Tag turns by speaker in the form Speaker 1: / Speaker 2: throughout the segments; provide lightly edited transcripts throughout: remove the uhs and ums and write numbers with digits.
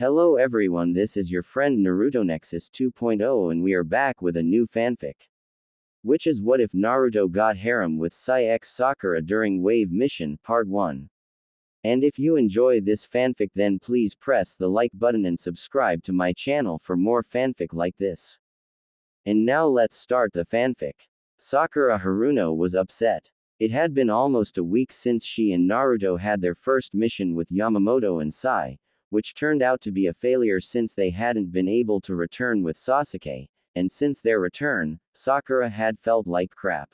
Speaker 1: Hello everyone, this is your friend Naruto Nexus 2.0 and we are back with a new fanfic. Which is what if Naruto got harem with Thankx Sakura during Wave Mission, Part 1. And if you enjoy this fanfic then please press the like button and subscribe to my channel for more fanfic like this. And now let's start the fanfic. Sakura Haruno was upset. It had been almost a week since she and Naruto had their first mission with Yamamoto and Sai, which turned out to be a failure since they hadn't been able to return with Sasuke, and since their return, Sakura had felt like crap.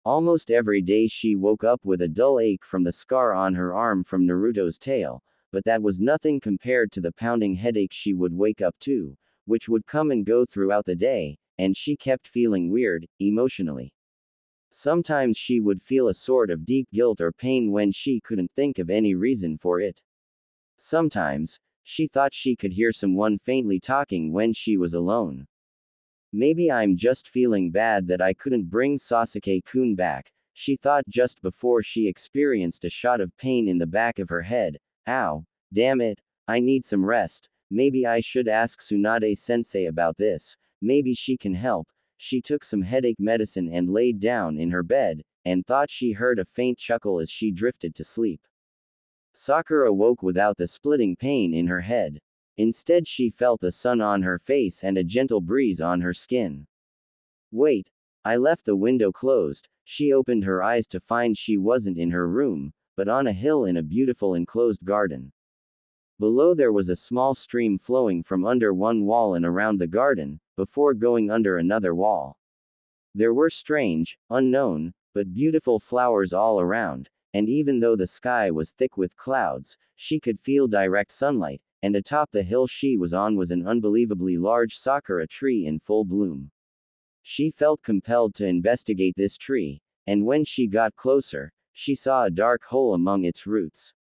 Speaker 1: Almost every day she woke up with a dull ache from the scar on her arm from Naruto's tail, but that was nothing compared to the pounding headache she would wake up to, which would come and go throughout the day, and she kept feeling weird, emotionally. Sometimes she would feel a sort of deep guilt or pain when she couldn't think of any reason for it. Sometimes, she thought she could hear someone faintly talking when she was alone. Maybe I'm just feeling bad that I couldn't bring Sasuke-kun back, she thought just before she experienced a shot of pain in the back of her head. Ow, damn it, I need some rest, maybe I should ask Tsunade-sensei about this, maybe she can help. She took some headache medicine and laid down in her bed, and thought she heard a faint chuckle as she drifted to sleep. Sakura woke without the splitting pain in her head. Instead she felt the sun on her face and a gentle breeze on her skin. Wait, I left the window closed. She opened her eyes to find she wasn't in her room, but on a hill in a beautiful enclosed garden. Below there was a small stream flowing from under one wall and around the garden, before going under another wall. There were strange, unknown, but beautiful flowers all around, and even though the sky was thick with clouds, she could feel direct sunlight, and atop the hill she was on was an unbelievably large sakura tree in full bloom. She felt compelled to investigate this tree, and when she got closer, she saw a dark hole among its roots.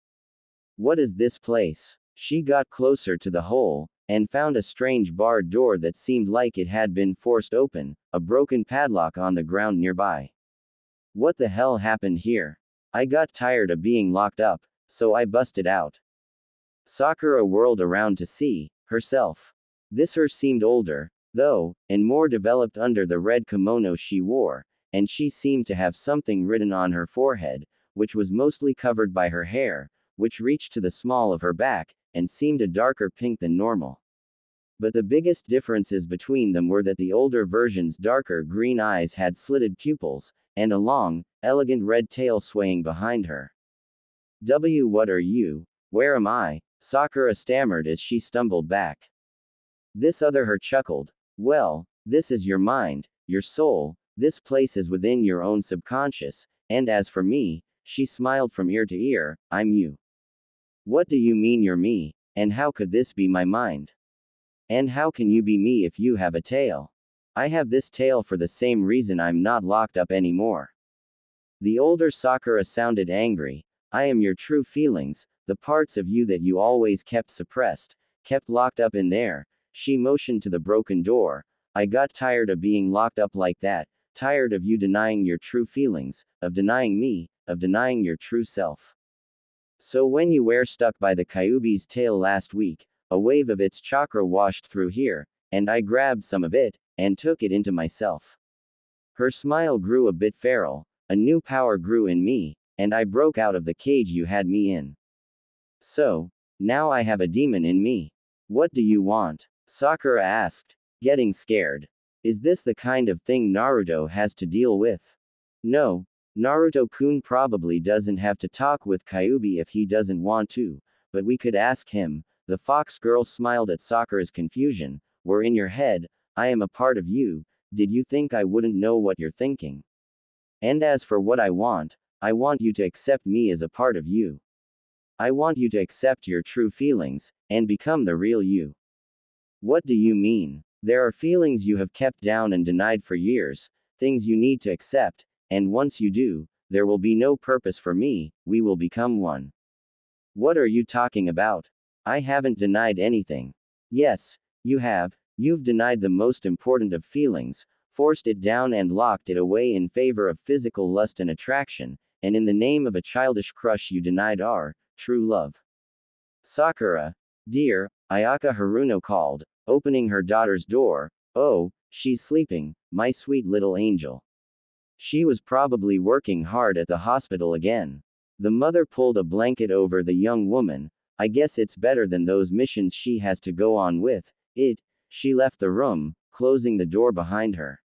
Speaker 1: What is this place? She got closer to the hole, and found a strange barred door that seemed like it had been forced open, a broken padlock on the ground nearby. What the hell happened here? I got tired of being locked up, so I busted out. Sakura whirled around to see herself. This her seemed older, though, and more developed under the red kimono she wore, and she seemed to have something written on her forehead, which was mostly covered by her hair, which reached to the small of her back, and seemed a darker pink than normal. But the biggest differences between them were that the older version's darker green eyes had slitted pupils, and a long, elegant red tail swaying behind her. What are you? Where am I? Sakura stammered as she stumbled back. This other her chuckled. Well, this is your mind, your soul, this place is within your own subconscious, and as for me, she smiled from ear to ear, I'm you. What do you mean you're me, and how could this be my mind? And how can you be me if you have a tail? I have this tail for the same reason I'm not locked up anymore. The older Sakura sounded angry. I am your true feelings, the parts of you that you always kept suppressed, kept locked up in there. She motioned to the broken door. I got tired of being locked up like that, tired of you denying your true feelings, of denying me, of denying your true self. So when you were stuck by the Kyuubi's tail last week, a wave of its chakra washed through here, and I grabbed some of it, and took it into myself. Her smile grew a bit feral, a new power grew in me, and I broke out of the cage you had me in. So, now I have a demon in me. What do you want? Sakura asked, getting scared. Is this the kind of thing Naruto has to deal with? No, Naruto-kun probably doesn't have to talk with Kyuubi if he doesn't want to, but we could ask him. The fox girl smiled at Sakura's confusion. We're in your head, I am a part of you, did you think I wouldn't know what you're thinking? And as for what I want you to accept me as a part of you. I want you to accept your true feelings, and become the real you. What do you mean? There are feelings you have kept down and denied for years, things you need to accept, and once you do, there will be no purpose for me, we will become one. What are you talking about? I haven't denied anything. Yes, you have, you've denied the most important of feelings, forced it down and locked it away in favor of physical lust and attraction, and in the name of a childish crush you denied our true love. Sakura, dear, Ayaka Haruno called, opening her daughter's door. Oh, she's sleeping, my sweet little angel. She was probably working hard at the hospital again. The mother pulled a blanket over the young woman. I guess it's better than those missions she has to go on with. She left the room, closing the door behind her.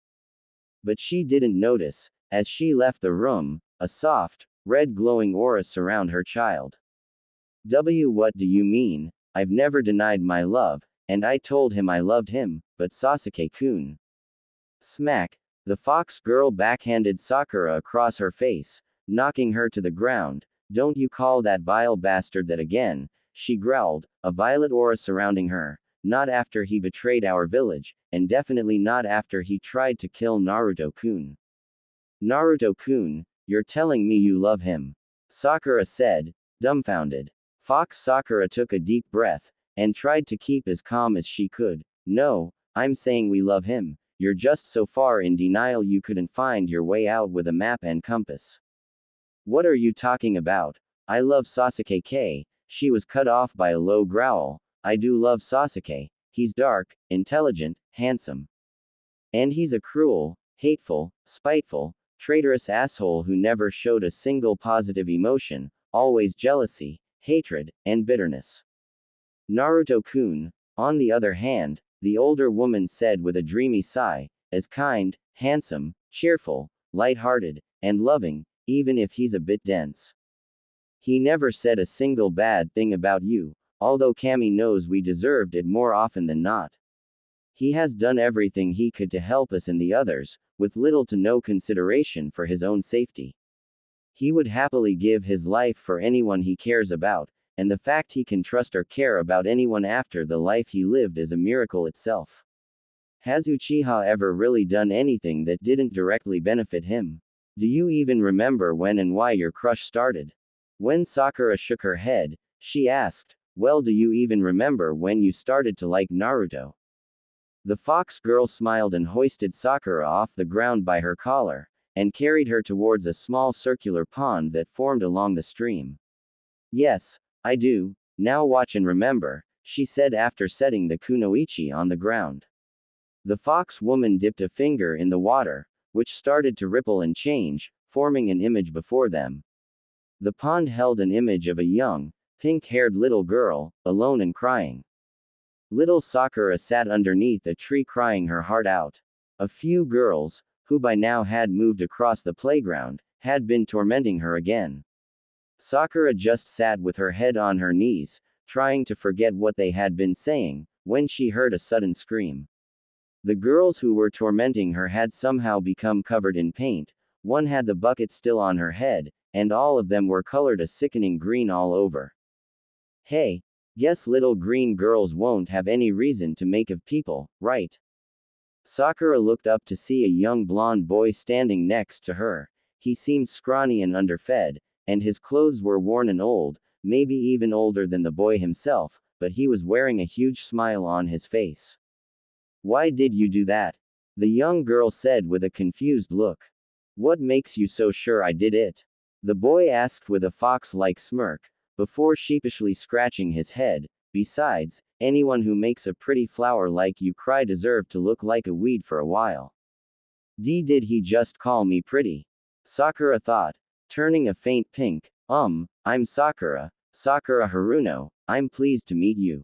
Speaker 1: But she didn't notice, as she left the room, a soft, red glowing aura surround her child. What do you mean? I've never denied my love, and I told him I loved him, but Sasuke-kun. Smack! The fox girl backhanded Sakura across her face, knocking her to the ground. Don't you call that vile bastard that again, she growled, a violet aura surrounding her. Not after he betrayed our village, and definitely not after he tried to kill Naruto-kun. Naruto-kun, you're telling me you love him? Sakura said, dumbfounded. Fox Sakura took a deep breath, and tried to keep as calm as she could. No, I'm saying we love him. You're just so far in denial you couldn't find your way out with a map and compass. What are you talking about? I love Sasuke. She was cut off by a low growl. I do love Sasuke. He's dark, intelligent, handsome. And he's a cruel, hateful, spiteful, traitorous asshole who never showed a single positive emotion, always jealousy, hatred, and bitterness. Naruto-kun, on the other hand, the older woman said with a dreamy sigh, is kind, handsome, cheerful, light-hearted, and loving, even if he's a bit dense. He never said a single bad thing about you, although Kami knows we deserved it more often than not. He has done everything he could to help us and the others, with little to no consideration for his own safety. He would happily give his life for anyone he cares about, and the fact he can trust or care about anyone after the life he lived is a miracle itself. Has Uchiha ever really done anything that didn't directly benefit him? Do you even remember when and why your crush started? When Sakura shook her head, she asked, well, do you even remember when you started to like Naruto? The fox girl smiled and hoisted Sakura off the ground by her collar, and carried her towards a small circular pond that formed along the stream. Yes, I do, now watch and remember, she said after setting the kunoichi on the ground. The fox woman dipped a finger in the water, which started to ripple and change, forming an image before them. The pond held an image of a young, pink-haired little girl, alone and crying. Little Sakura sat underneath a tree crying her heart out. A few girls, who by now had moved across the playground, had been tormenting her again. Sakura just sat with her head on her knees, trying to forget what they had been saying, when she heard a sudden scream. The girls who were tormenting her had somehow become covered in paint, one had the bucket still on her head, and all of them were colored a sickening green all over. Hey, guess little green girls won't have any reason to make of people, right? Sakura looked up to see a young blonde boy standing next to her. He seemed scrawny and underfed, and his clothes were worn and old, maybe even older than the boy himself, but he was wearing a huge smile on his face. Why did you do that? The young girl said with a confused look. What makes you so sure I did it? The boy asked with a fox-like smirk, before sheepishly scratching his head. Besides, anyone who makes a pretty flower like you cry deserved to look like a weed for a while. Did he just call me pretty? Sakura thought, turning a faint pink. I'm Sakura, Sakura Haruno, I'm pleased to meet you.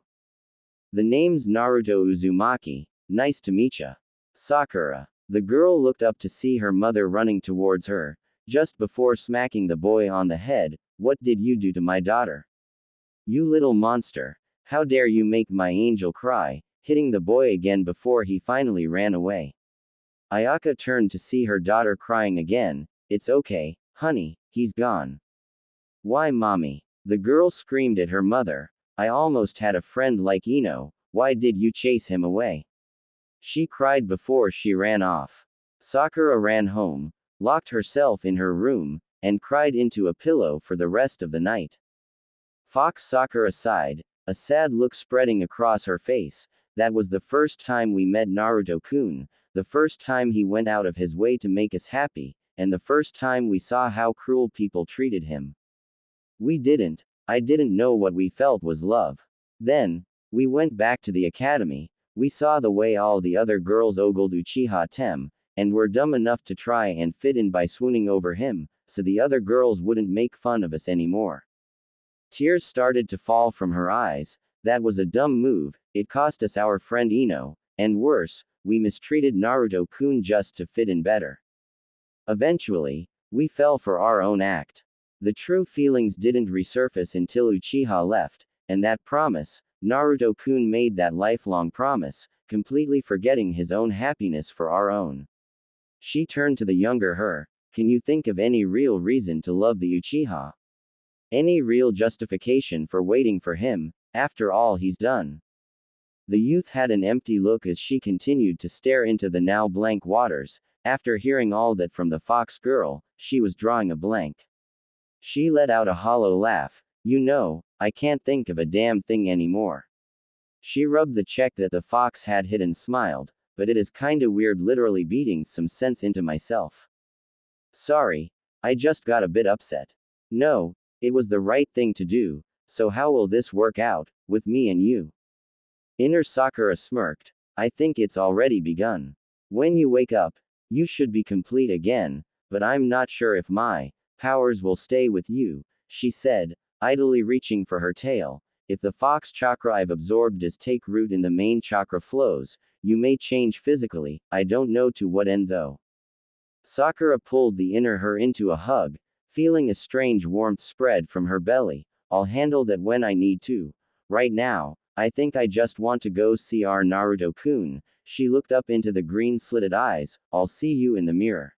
Speaker 1: The name's Naruto Uzumaki, nice to meetcha. Sakura. The girl looked up to see her mother running towards her, just before smacking the boy on the head. What did you do to my daughter? You little monster. How dare you make my angel cry, hitting the boy again before he finally ran away. Ayaka turned to see her daughter crying again. It's okay, honey, he's gone. Why, mommy? The girl screamed at her mother. I almost had a friend like Ino, why did you chase him away? She cried before she ran off. Sakura ran home, locked herself in her room, and cried into a pillow for the rest of the night. Fox Sakura sighed, a sad look spreading across her face. That was the first time we met Naruto-kun, the first time he went out of his way to make us happy, and the first time we saw how cruel people treated him. I didn't know what we felt was love. Then, We went back to the academy. We saw the way all the other girls ogled Uchiha Tem, and were dumb enough to try and fit in by swooning over him, so the other girls wouldn't make fun of us anymore. Tears started to fall from her eyes. That was a dumb move, it cost us our friend Ino, and worse, we mistreated Naruto-kun just to fit in better. Eventually, we fell for our own act. The true feelings didn't resurface until Uchiha left, and that promise, Naruto-kun made that lifelong promise, completely forgetting his own happiness for our own. She turned to the younger her. Can you think of any real reason to love the Uchiha? Any real justification for waiting for him, after all he's done? The youth had an empty look as she continued to stare into the now blank waters. After hearing all that from the fox girl, she was drawing a blank. She let out a hollow laugh. You know, I can't think of a damn thing anymore. She rubbed the check that the fox had hit and smiled, but it is kinda weird literally beating some sense into myself. Sorry, I just got a bit upset. No, it was the right thing to do, so how will this work out, with me and you? Inner Sakura smirked. I think it's already begun. When you wake up, you should be complete again, but I'm not sure if my powers will stay with you, she said, idly reaching for her tail. If the fox chakra I've absorbed does take root in the main chakra flows, you may change physically, I don't know to what end though. Sakura pulled the inner her into a hug, feeling a strange warmth spread from her belly. I'll handle that when I need to. Right now, I think I just want to go see our Naruto-kun. She looked up into the green-slitted eyes. I'll see you in the mirror.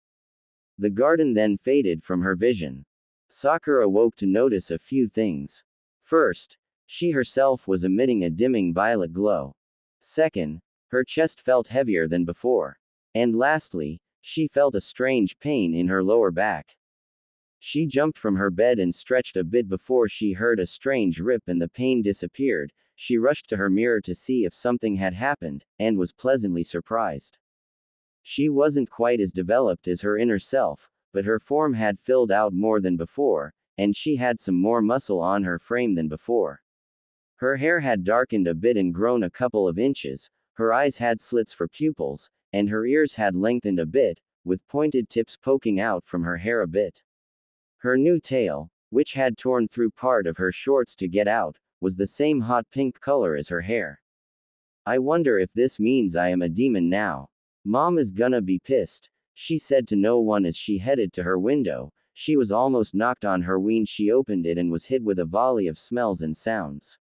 Speaker 1: The garden then faded from her vision. Sakura woke to notice a few things. First, she herself was emitting a dimming violet glow. Second, her chest felt heavier than before. And lastly, she felt a strange pain in her lower back. She jumped from her bed and stretched a bit before she heard a strange rip and the pain disappeared. She rushed to her mirror to see if something had happened, and was pleasantly surprised. She wasn't quite as developed as her inner self, but her form had filled out more than before, and she had some more muscle on her frame than before. Her hair had darkened a bit and grown a couple of inches, her eyes had slits for pupils, and her ears had lengthened a bit, with pointed tips poking out from her hair a bit. Her new tail, which had torn through part of her shorts to get out, was the same hot pink color as her hair. I wonder if this means I am a demon now. Mom is gonna be pissed, she said to no one as she headed to her window. She was almost knocked on her when she opened it and was hit with a volley of smells and sounds.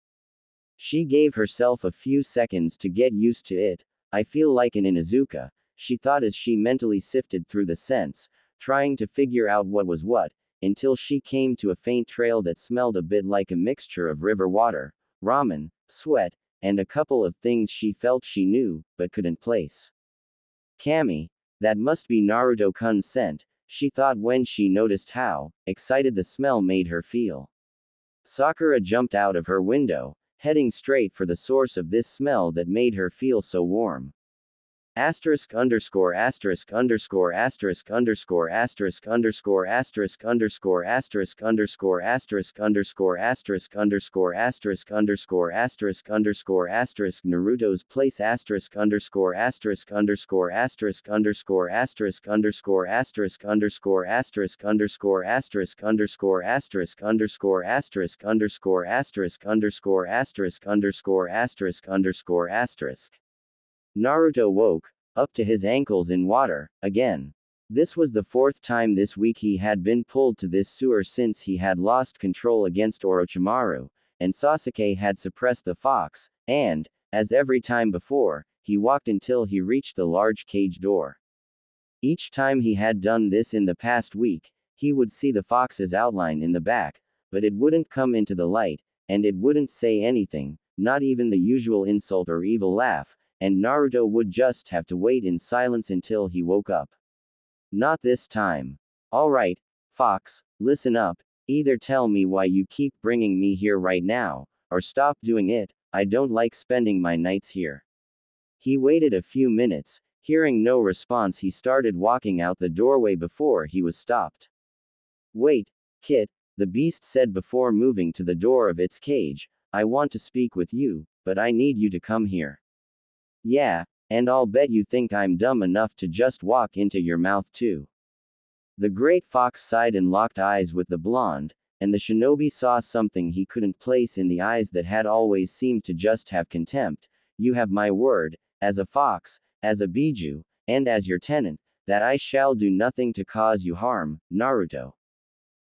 Speaker 1: She gave herself a few seconds to get used to it. I feel like an Inuzuka, she thought as she mentally sifted through the scents, trying to figure out what was what, until she came to a faint trail that smelled a bit like a mixture of river water, ramen, sweat, and a couple of things she felt she knew, but couldn't place. Kami, that must be Naruto-kun's scent, she thought when she noticed how excited the smell made her feel. Sakura jumped out of her window, heading straight for the source of this smell that made her feel so warm. Asterisk underscore asterisk underscore asterisk underscore asterisk underscore asterisk underscore asterisk underscore asterisk underscore asterisk underscore asterisk underscore asterisk underscore asterisk Naruto's place asterisk underscore asterisk underscore asterisk underscore asterisk underscore asterisk underscore asterisk underscore asterisk underscore asterisk underscore asterisk underscore asterisk underscore asterisk underscore asterisk underscore asterisk. Naruto woke, up to his ankles in water, again. This was the fourth time this week he had been pulled to this sewer since he had lost control against Orochimaru, and Sasuke had suppressed the fox, and, as every time before, he walked until he reached the large cage door. Each time he had done this in the past week, he would see the fox's outline in the back, but it wouldn't come into the light, and it wouldn't say anything, not even the usual insult or evil laugh, and Naruto would just have to wait in silence until he woke up. Not this time. Alright, Fox, listen up, either tell me why you keep bringing me here right now, or stop doing it, I don't like spending my nights here. He waited a few minutes, hearing no response he started walking out the doorway before he was stopped. Wait, Kit, the beast said before moving to the door of its cage, I want to speak with you, but I need you to come here. Yeah, and I'll bet you think I'm dumb enough to just walk into your mouth too. The great fox sighed and locked eyes with the blonde, and the shinobi saw something he couldn't place in the eyes that had always seemed to just have contempt. You have my word, as a fox, as a biju, and as your tenant, that I shall do nothing to cause you harm, Naruto.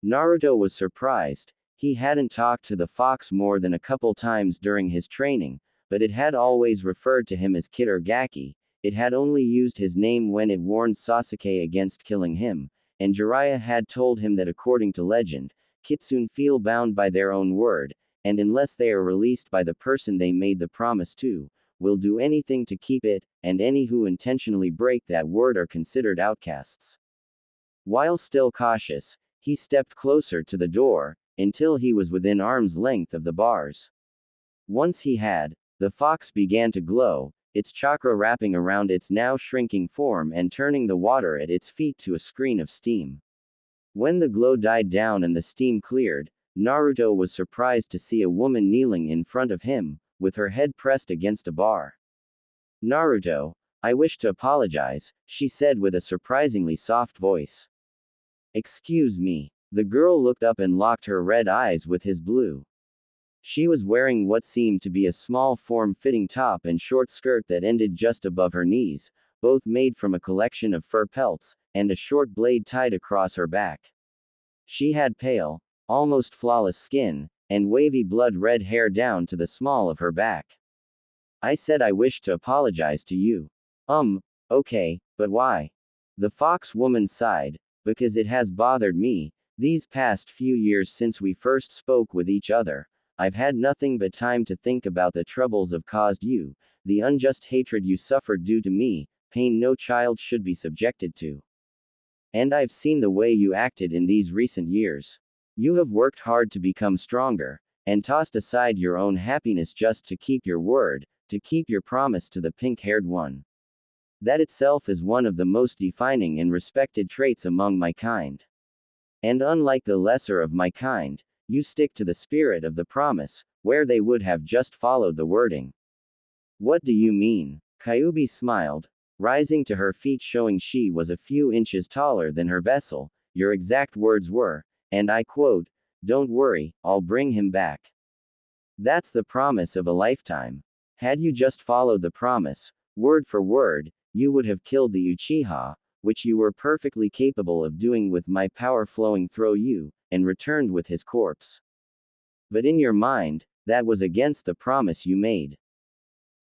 Speaker 1: Naruto was surprised. He hadn't talked to the fox more than a couple times during his training, but it had always referred to him as Kid or Gaki. It had only used his name when it warned Sasuke against killing him, and Jiraiya had told him that according to legend, Kitsune feel bound by their own word, and unless they are released by the person they made the promise to, will do anything to keep it, and any who intentionally break that word are considered outcasts. While still cautious, he stepped closer to the door, until he was within arm's length of the bars. Once he had, the fox began to glow, its chakra wrapping around its now shrinking form and turning the water at its feet to a screen of steam. When the glow died down and the steam cleared, Naruto was surprised to see a woman kneeling in front of him, with her head pressed against a bar. Naruto, I wish to apologize, she said with a surprisingly soft voice. Excuse me. The girl looked up and locked her red eyes with his blue. She was wearing what seemed to be a small form-fitting top and short skirt that ended just above her knees, both made from a collection of fur pelts, and a short blade tied across her back. She had pale, almost flawless skin, and wavy blood-red hair down to the small of her back. I said I wish to apologize to you. Okay, but why? The fox woman sighed. Because it has bothered me, these past few years since we first spoke with each other. I've had nothing but time to think about the troubles I've caused you, the unjust hatred you suffered due to me, pain no child should be subjected to. And I've seen the way you acted in these recent years. You have worked hard to become stronger, and tossed aside your own happiness just to keep your word, to keep your promise to the pink-haired one. That itself is one of the most defining and respected traits among my kind. And unlike the lesser of my kind, you stick to the spirit of the promise, where they would have just followed the wording. What do you mean? Kyuubi smiled, rising to her feet showing she was a few inches taller than her vessel. Your exact words were, and I quote, "Don't worry, I'll bring him back." That's the promise of a lifetime. Had you just followed the promise, word for word, you would have killed the Uchiha, which you were perfectly capable of doing with my power flowing through you, and returned with his corpse. But in your mind, that was against the promise you made.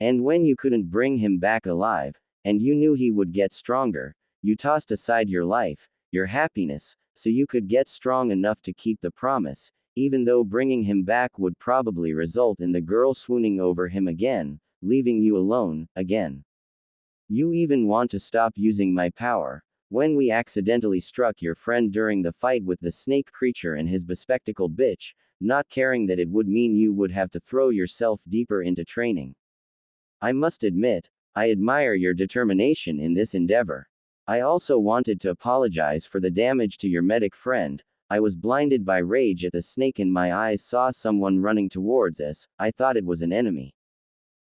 Speaker 1: And when you couldn't bring him back alive, and you knew he would get stronger, you tossed aside your life, your happiness, so you could get strong enough to keep the promise, even though bringing him back would probably result in the girl swooning over him again, leaving you alone, again. You even want to stop using my power. When we accidentally struck your friend during the fight with the snake creature and his bespectacled bitch, not caring that it would mean you would have to throw yourself deeper into training. I must admit, I admire your determination in this endeavor. I also wanted to apologize for the damage to your medic friend. I was blinded by rage at the snake and my eyes saw someone running towards us. I thought it was an enemy.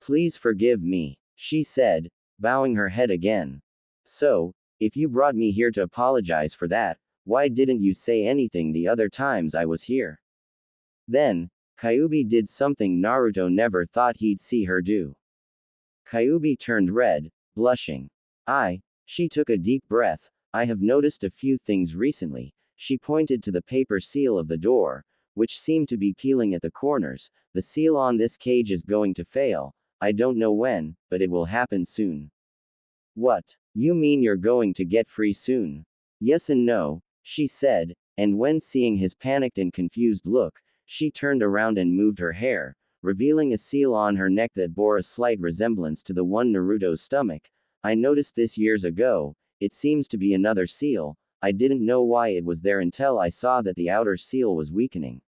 Speaker 1: Please forgive me, she said, bowing her head again. So, if you brought me here to apologize for that, why didn't you say anything the other times I was here? Then, Kyuubi did something Naruto never thought he'd see her do. Kyuubi turned red, blushing. She took a deep breath. I have noticed a few things recently. She pointed to the paper seal of the door, which seemed to be peeling at the corners. The seal on this cage is going to fail. I don't know when, but it will happen soon. What? You mean you're going to get free soon? Yes and no, she said, and when seeing his panicked and confused look, she turned around and moved her hair, revealing a seal on her neck that bore a slight resemblance to the one Naruto's stomach. I noticed this years ago. It seems to be another seal. I didn't know why it was there until I saw that the outer seal was weakening.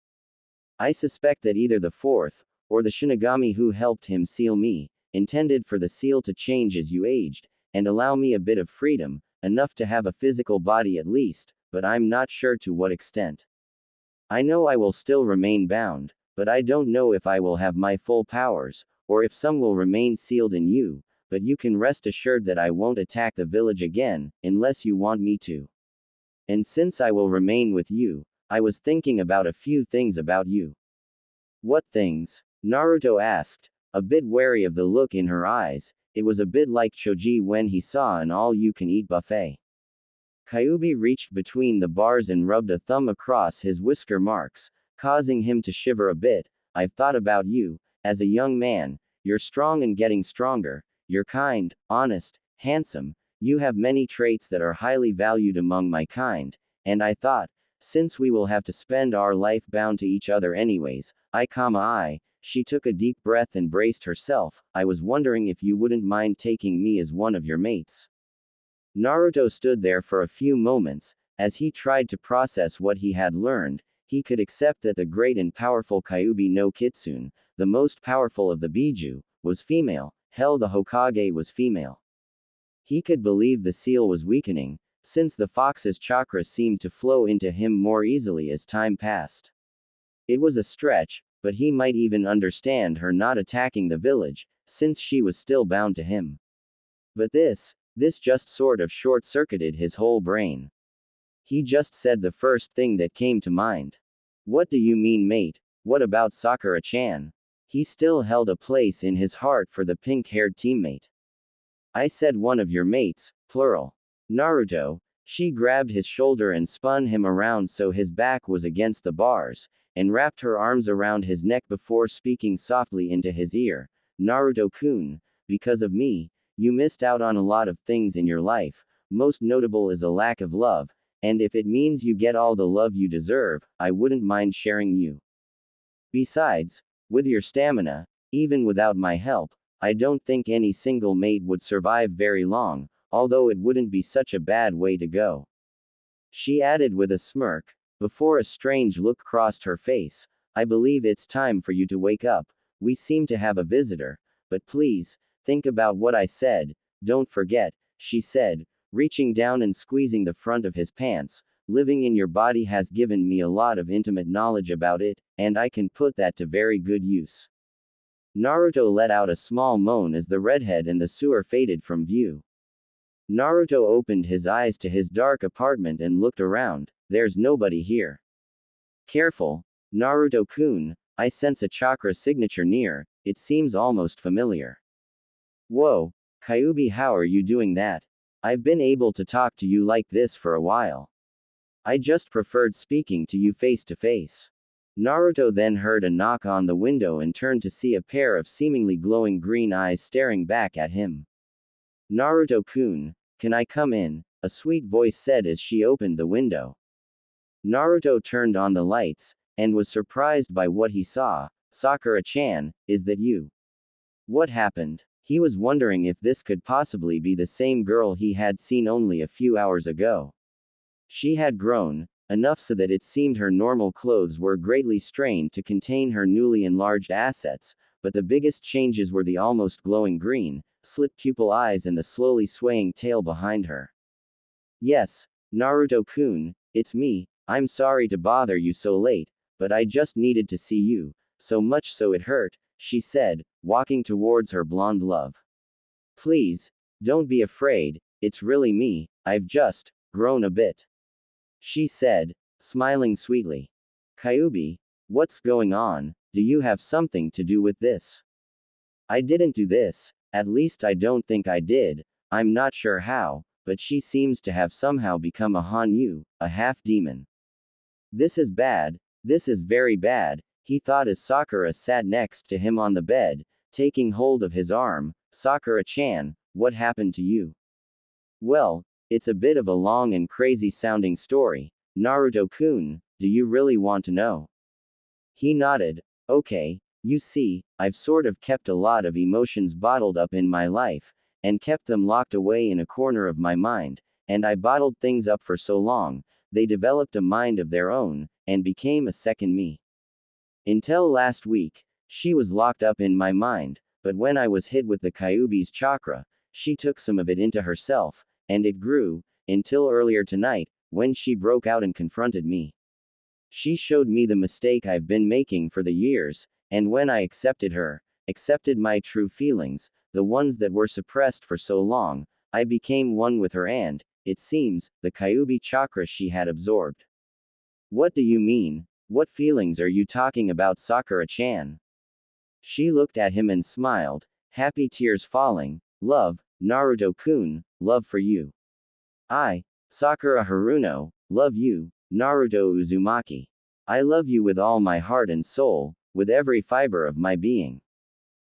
Speaker 1: I suspect that either the fourth, or the Shinigami who helped him seal me, intended for the seal to change as you aged, and allow me a bit of freedom, enough to have a physical body at least, but I'm not sure to what extent. I know I will still remain bound, but I don't know if I will have my full powers, or if some will remain sealed in you, but you can rest assured that I won't attack the village again, unless you want me to. And since I will remain with you, I was thinking about a few things about you. What things? Naruto asked, a bit wary of the look in her eyes. It was a bit like Choji when he saw an all-you-can-eat buffet. Kyuubi reached between the bars and rubbed a thumb across his whisker marks, causing him to shiver a bit. I've thought about you. As a young man, you're strong and getting stronger. You're kind, honest, handsome. You have many traits that are highly valued among my kind, and I thought, since we will have to spend our life bound to each other anyways, she took a deep breath and braced herself. I was wondering if you wouldn't mind taking me as one of your mates. Naruto stood there for a few moments, as he tried to process what he had learned. He could accept that the great and powerful Kyuubi no Kitsune, the most powerful of the Biju, was female. Hell, the Hokage was female. He could believe the seal was weakening, since the fox's chakra seemed to flow into him more easily as time passed. It was a stretch, but he might even understand her not attacking the village, since she was still bound to him. But this just sort of short-circuited his whole brain. He just said the first thing that came to mind. What do you mean, mate? What about Sakura-chan? He still held a place in his heart for the pink-haired teammate. I said one of your mates, plural. Naruto. She grabbed his shoulder and spun him around so his back was against the bars, and wrapped her arms around his neck before speaking softly into his ear. Naruto-kun, because of me, you missed out on a lot of things in your life. Most notable is a lack of love, and if it means you get all the love you deserve, I wouldn't mind sharing you. Besides, with your stamina, even without my help, I don't think any single mate would survive very long, although it wouldn't be such a bad way to go. She added with a smirk, before a strange look crossed her face. I believe it's time for you to wake up. We seem to have a visitor, but please, think about what I said. Don't forget, she said, reaching down and squeezing the front of his pants. Living in your body has given me a lot of intimate knowledge about it, and I can put that to very good use. Naruto let out a small moan as the redhead and the sewer faded from view. Naruto opened his eyes to his dark apartment and looked around. There's nobody here. Careful, Naruto-kun, I sense a chakra signature near. It seems almost familiar. Whoa, Kyuubi, how are you doing that? I've been able to talk to you like this for a while. I just preferred speaking to you face to face. Naruto then heard a knock on the window and turned to see a pair of seemingly glowing green eyes staring back at him. Naruto-kun, can I come in? A sweet voice said as she opened the window. Naruto turned on the lights, and was surprised by what he saw. Sakura-chan, is that you? What happened? He was wondering if this could possibly be the same girl he had seen only a few hours ago. She had grown, enough so that it seemed her normal clothes were greatly strained to contain her newly enlarged assets, but the biggest changes were the almost glowing green, slit pupil eyes and the slowly swaying tail behind her. Yes, Naruto-kun, it's me. I'm sorry to bother you so late, but I just needed to see you, so much so it hurt, she said, walking towards her blonde love. Please, don't be afraid, it's really me, I've just grown a bit, she said, smiling sweetly. Kyuubi, what's going on? Do you have something to do with this? I didn't do this, at least I don't think I did. I'm not sure how, but she seems to have somehow become a Hanyu, a half-demon. This is bad, this is very bad, he thought as Sakura sat next to him on the bed, taking hold of his arm. Sakura-chan, what happened to you? Well, it's a bit of a long and crazy sounding story. Naruto-kun, do you really want to know? He nodded. Okay, you see, I've sort of kept a lot of emotions bottled up in my life, and kept them locked away in a corner of my mind, and I bottled things up for so long, they developed a mind of their own, and became a second me. Until last week, she was locked up in my mind, but when I was hit with the Kyuubi's chakra, she took some of it into herself, and it grew, until earlier tonight, when she broke out and confronted me. She showed me the mistake I've been making for the years, and when I accepted her, accepted my true feelings, the ones that were suppressed for so long. I became one with her and, it seems, the Kyuubi chakra she had absorbed. What do you mean? What feelings are you talking about, Sakura-chan? She looked at him and smiled, happy tears falling. Love, Naruto-kun, love for you. I, Sakura Haruno, love you, Naruto Uzumaki. I love you with all my heart and soul, with every fiber of my being.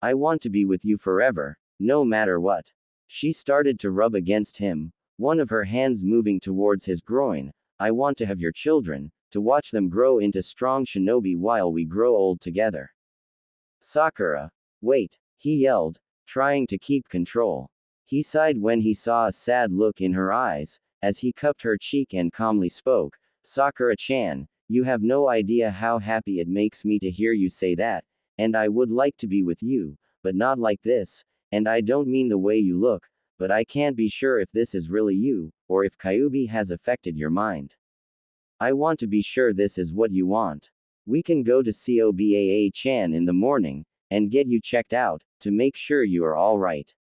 Speaker 1: I want to be with you forever, no matter what. She started to rub against him, one of her hands moving towards his groin. I want to have your children, to watch them grow into strong shinobi while we grow old together. Sakura. Wait, he yelled, trying to keep control. He sighed when he saw a sad look in her eyes, as he cupped her cheek and calmly spoke. Sakura-chan, you have no idea how happy it makes me to hear you say that, and I would like to be with you, but not like this, and I don't mean the way you look, but I can't be sure if this is really you, or if Kyuubi has affected your mind. I want to be sure this is what you want. We can go to Kobaa-chan in the morning, and get you checked out, to make sure you are alright.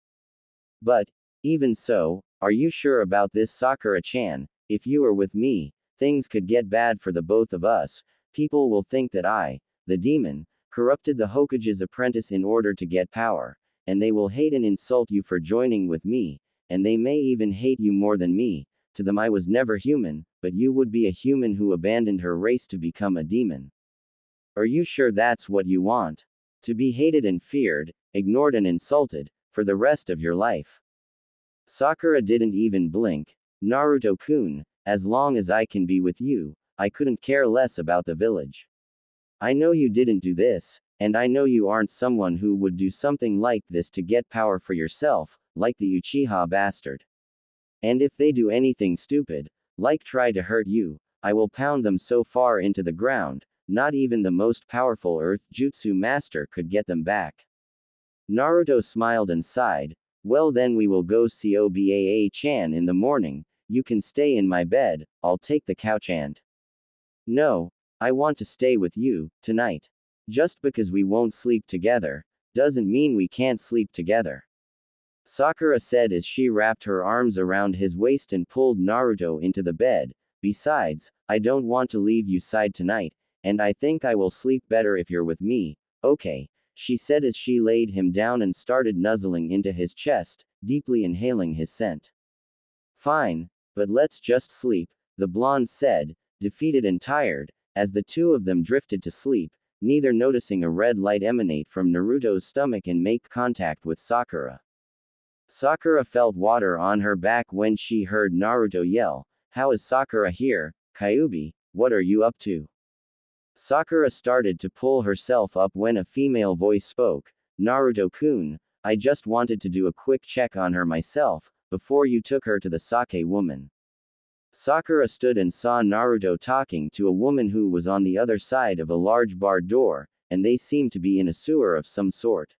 Speaker 1: But, even so, are you sure about this, Sakura-chan? If you are with me, things could get bad for the both of us. People will think that I, the demon, corrupted the Hokage's apprentice in order to get power, and they will hate and insult you for joining with me, and they may even hate you more than me. To them I was never human, but you would be a human who abandoned her race to become a demon. Are you sure that's what you want? To be hated and feared, ignored and insulted, for the rest of your life? Sakura didn't even blink. Naruto-kun, as long as I can be with you, I couldn't care less about the village. I know you didn't do this, and I know you aren't someone who would do something like this to get power for yourself, like the Uchiha bastard. And if they do anything stupid, like try to hurt you, I will pound them so far into the ground, not even the most powerful Earth Jutsu master could get them back. Naruto smiled and sighed. Well, then we will go see Kobaa-chan in the morning. You can stay in my bed, I'll take the couch and... No, I want to stay with you, tonight. Just because we won't sleep together, doesn't mean we can't sleep together. Sakura said as she wrapped her arms around his waist and pulled Naruto into the bed. Besides, I don't want to leave you side tonight, and I think I will sleep better if you're with me. Okay, she said as she laid him down and started nuzzling into his chest, deeply inhaling his scent. Fine, but let's just sleep, the blonde said, defeated and tired, as the two of them drifted to sleep, neither noticing a red light emanate from Naruto's stomach and make contact with Sakura. Sakura felt water on her back when she heard Naruto yell, "How is Sakura here, Kyuubi, what are you up to?" Sakura started to pull herself up when a female voice spoke, "Naruto-kun, I just wanted to do a quick check on her myself, before you took her to the sake woman." Sakura stood and saw Naruto talking to a woman who was on the other side of a large barred door, and they seemed to be in a sewer of some sort.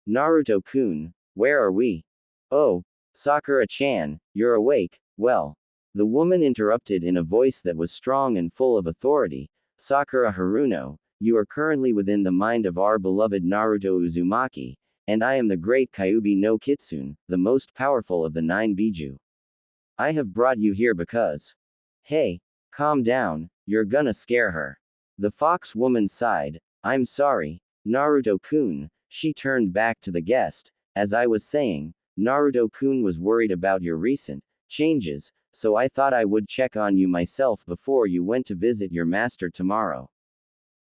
Speaker 1: "Naruto-kun, where are we?" "Oh, Sakura-chan, you're awake, well." The woman interrupted in a voice that was strong and full of authority. "Sakura Haruno, you are currently within the mind of our beloved Naruto Uzumaki, and I am the great Kyuubi no Kitsune, the most powerful of the 9 Biju. I have brought you here because... Hey, calm down, you're gonna scare her." The fox woman sighed. "I'm sorry, Naruto-kun." She turned back to the guest. "As I was saying, Naruto-kun was worried about your recent changes, so I thought I would check on you myself before you went to visit your master tomorrow.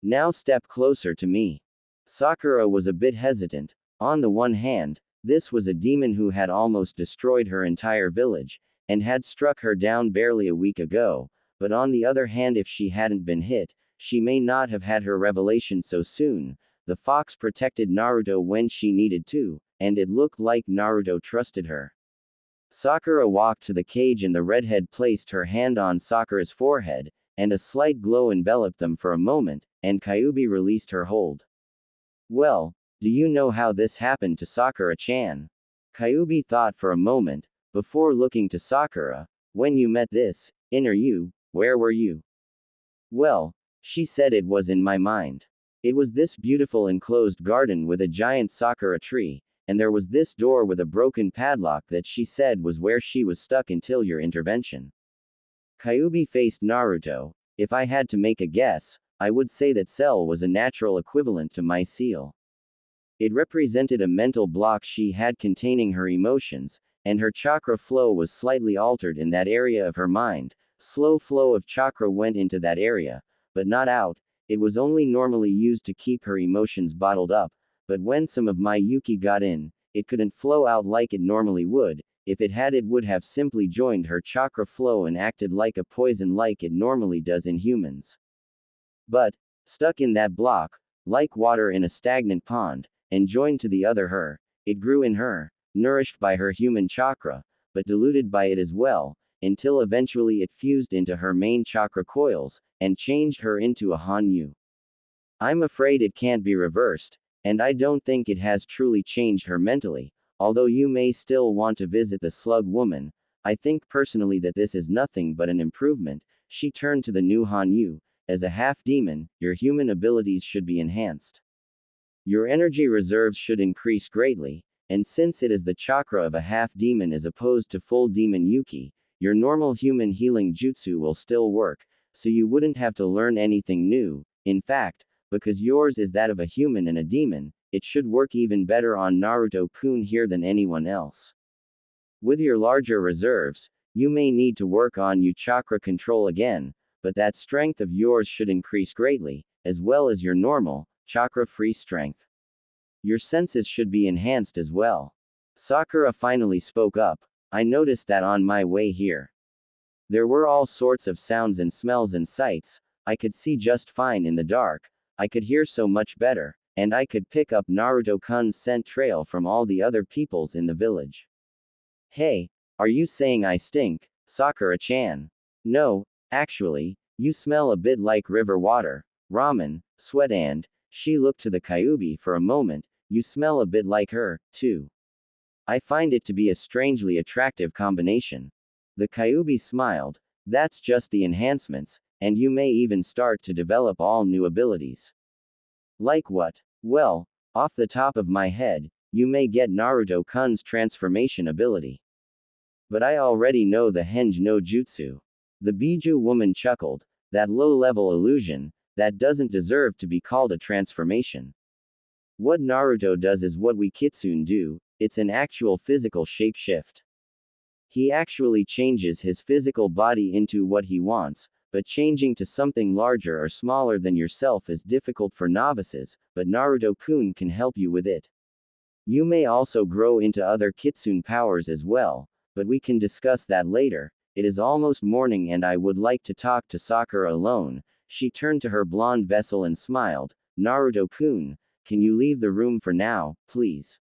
Speaker 1: Now step closer to me." Sakura was a bit hesitant. On the one hand, this was a demon who had almost destroyed her entire village, and had struck her down barely a week ago, but on the other hand, if she hadn't been hit, she may not have had her revelation so soon. The fox protected Naruto when she needed to, and it looked like Naruto trusted her. Sakura walked to the cage and the redhead placed her hand on Sakura's forehead, and a slight glow enveloped them for a moment, and Kyuubi released her hold. "Well, do you know how this happened to Sakura-chan?" Kyuubi thought for a moment, before looking to Sakura. "When you met this inner you, where were you?" "Well," she said, "it was in my mind. It was this beautiful enclosed garden with a giant sakura tree, and there was this door with a broken padlock that she said was where she was stuck until your intervention. Kyuubi faced Naruto. If I had to make a guess, I would say that Cell was a natural equivalent to my seal. It represented a mental block she had containing her emotions, and her chakra flow was slightly altered in that area of her mind. Slow flow of chakra went into that area, but not out. It was only normally used to keep her emotions bottled up, but when some of my Yuki got in, it couldn't flow out like it normally would. If it had, it would have simply joined her chakra flow and acted like a poison like it normally does in humans. But, stuck in that block, like water in a stagnant pond, and joined to the other her, it grew in her, nourished by her human chakra, but diluted by it as well, until eventually it fused into her main chakra coils, and changed her into a Hanyu. I'm afraid it can't be reversed, and I don't think it has truly changed her mentally, although you may still want to visit the slug woman. I think personally that this is nothing but an improvement. She turned to the new Hanyu. As a half-demon, your human abilities should be enhanced. Your energy reserves should increase greatly, and since it is the chakra of a half-demon as opposed to full demon Yuki, your normal human healing jutsu will still work, so you wouldn't have to learn anything new. In fact, because yours is that of a human and a demon, it should work even better on Naruto-kun here than anyone else. With your larger reserves, you may need to work on your chakra control again, but that strength of yours should increase greatly, as well as your normal, chakra-free strength. Your senses should be enhanced as well. Sakura finally spoke up. I noticed that on my way here. There were all sorts of sounds and smells and sights. I could see just fine in the dark. I could hear so much better, and I could pick up Naruto-kun's scent trail from all the other peoples in the village. Hey, are you saying I stink, Sakura-chan? No, actually, you smell a bit like river water, ramen, sweat, and, she looked to the Kyuubi for a moment, you smell a bit like her, too. I find it to be a strangely attractive combination. The Kyuubi smiled. That's just the enhancements, and you may even start to develop all new abilities. Like what? Well, off the top of my head, you may get Naruto-kun's transformation ability. But I already know the Henge no Jutsu. The Biju woman chuckled. That low-level illusion, that doesn't deserve to be called a transformation. What Naruto does is what we Kitsune do, it's an actual physical shapeshift. He actually changes his physical body into what he wants, but changing to something larger or smaller than yourself is difficult for novices, but Naruto-kun can help you with it. You may also grow into other Kitsune powers as well, but we can discuss that later. It is almost morning and I would like to talk to Sakura alone. She turned to her blonde vessel and smiled. Naruto-kun, can you leave the room for now, please?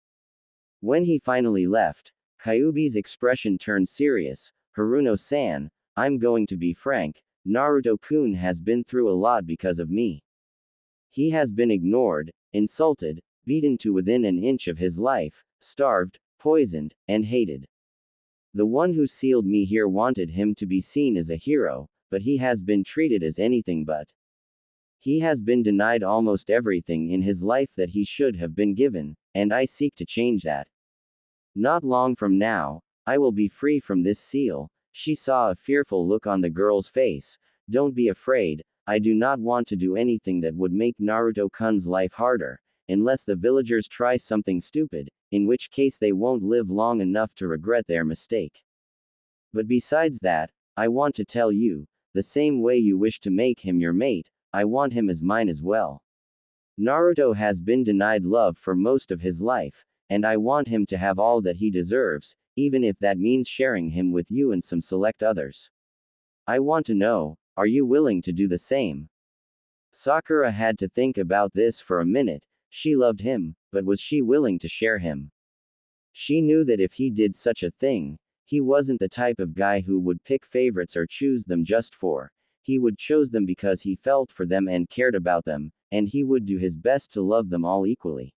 Speaker 1: When he finally left, Kyuubi's expression turned serious. Haruno-san, I'm going to be frank, Naruto-kun has been through a lot because of me. He has been ignored, insulted, beaten to within an inch of his life, starved, poisoned, and hated. The one who sealed me here wanted him to be seen as a hero, but he has been treated as anything but. He has been denied almost everything in his life that he should have been given, and I seek to change that. Not long from now, I will be free from this seal. She saw a fearful look on the girl's face. Don't be afraid, I do not want to do anything that would make Naruto-kun's life harder, unless the villagers try something stupid, in which case they won't live long enough to regret their mistake. But besides that, I want to tell you, the same way you wish to make him your mate, I want him as mine as well. Naruto has been denied love for most of his life, and I want him to have all that he deserves, even if that means sharing him with you and some select others. I want to know, are you willing to do the same? Sakura had to think about this for a minute. She loved him, but was she willing to share him? She knew that if he did such a thing, he wasn't the type of guy who would pick favorites or choose them just for. He would choose them because he felt for them and cared about them, and he would do his best to love them all equally.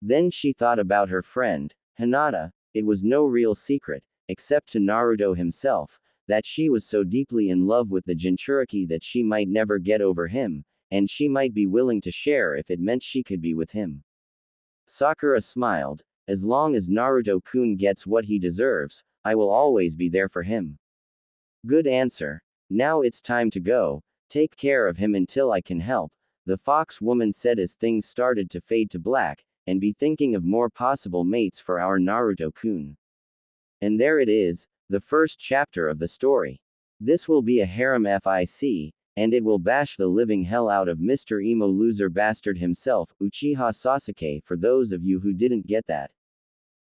Speaker 1: Then she thought about her friend, Hinata. It was no real secret, except to Naruto himself, that she was so deeply in love with the Jinchuriki that she might never get over him, and she might be willing to share if it meant she could be with him. Sakura smiled. As long as Naruto-kun gets what he deserves, I will always be there for him. Good answer. Now it's time to go. Take care of him until I can help, the fox woman said as things started to fade to black, and be thinking of more possible mates for our Naruto-kun. And there it is, the first chapter of the story. This will be a harem fic, and it will bash the living hell out of Mr. Emo loser bastard himself, Uchiha Sasuke, for those of you who didn't get that.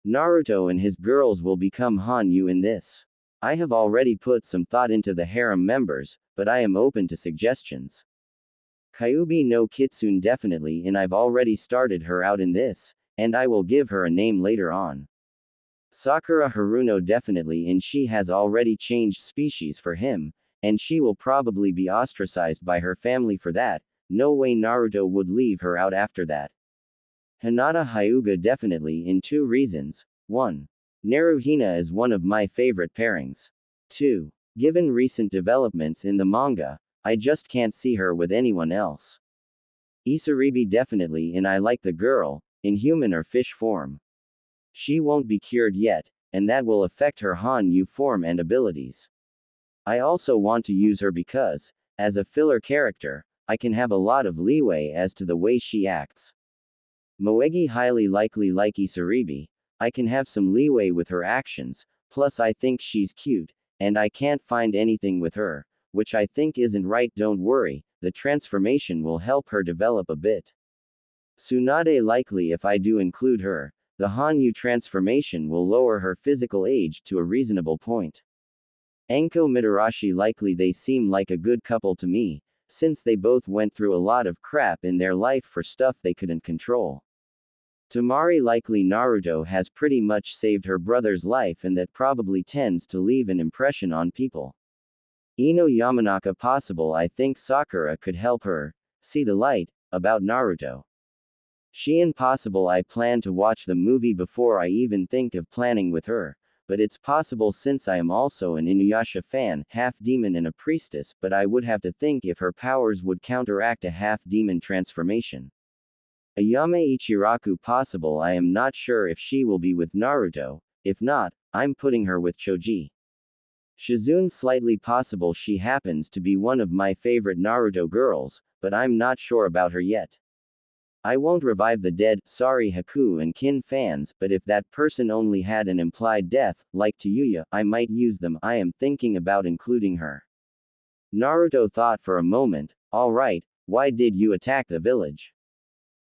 Speaker 1: Naruto and his girls will become Hanyu in this. I have already put some thought into the harem members, but I am open to suggestions. Kyuubi no Kitsune definitely, and I've already started her out in this, and I will give her a name later on. Sakura Haruno definitely, and she has already changed species for him, and she will probably be ostracized by her family for that. No way Naruto would leave her out after that. Hinata Hyuga definitely, in 2 reasons. 1. Naruhina is one of my favorite pairings. 2. Given recent developments in the manga, I just can't see her with anyone else. Isaribi definitely, and I like the girl, in human or fish form. She won't be cured yet, and that will affect her Hanyu form and abilities. I also want to use her because, as a filler character, I can have a lot of leeway as to the way she acts. Moegi highly likely like Isaribi, I can have some leeway with her actions, plus I think she's cute, and I can't find anything with her, which I think isn't right. Don't worry, the transformation will help her develop a bit. Tsunade likely, if I do include her, the Hanyu transformation will lower her physical age to a reasonable point. Enko Mitarashi likely, they seem like a good couple to me, since they both went through a lot of crap in their life for stuff they couldn't control. Tamari likely, Naruto has pretty much saved her brother's life, and that probably tends to leave an impression on people. Ino Yamanaka possible, I think Sakura could help her see the light about Naruto. Shien possible, I plan to watch the movie before I even think of planning with her, but it's possible since I am also an Inuyasha fan, half demon and a priestess, but I would have to think if her powers would counteract a half demon transformation. Ayame Ichiraku possible, I am not sure if she will be with Naruto. If not, I'm putting her with Choji. Shizune slightly possible, she happens to be one of my favorite Naruto girls, but I'm not sure about her yet. I won't revive the dead, sorry Haku and Kin fans, but if that person only had an implied death, like Tayuya, I might use them. I am thinking about including her. Naruto thought for a moment. Alright, why did you attack the village?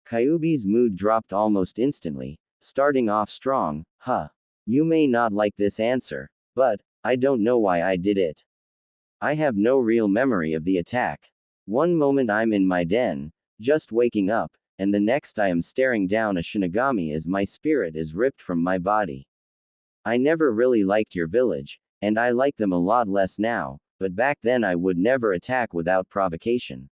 Speaker 1: Kyuubi's mood dropped almost instantly, starting off strong. You may not like this answer, but I don't know why I did it. I have no real memory of the attack. One moment I'm in my den, just waking up, and the next I am staring down a Shinigami as my spirit is ripped from my body. I never really liked your village, and I like them a lot less now, but back then I would never attack without provocation.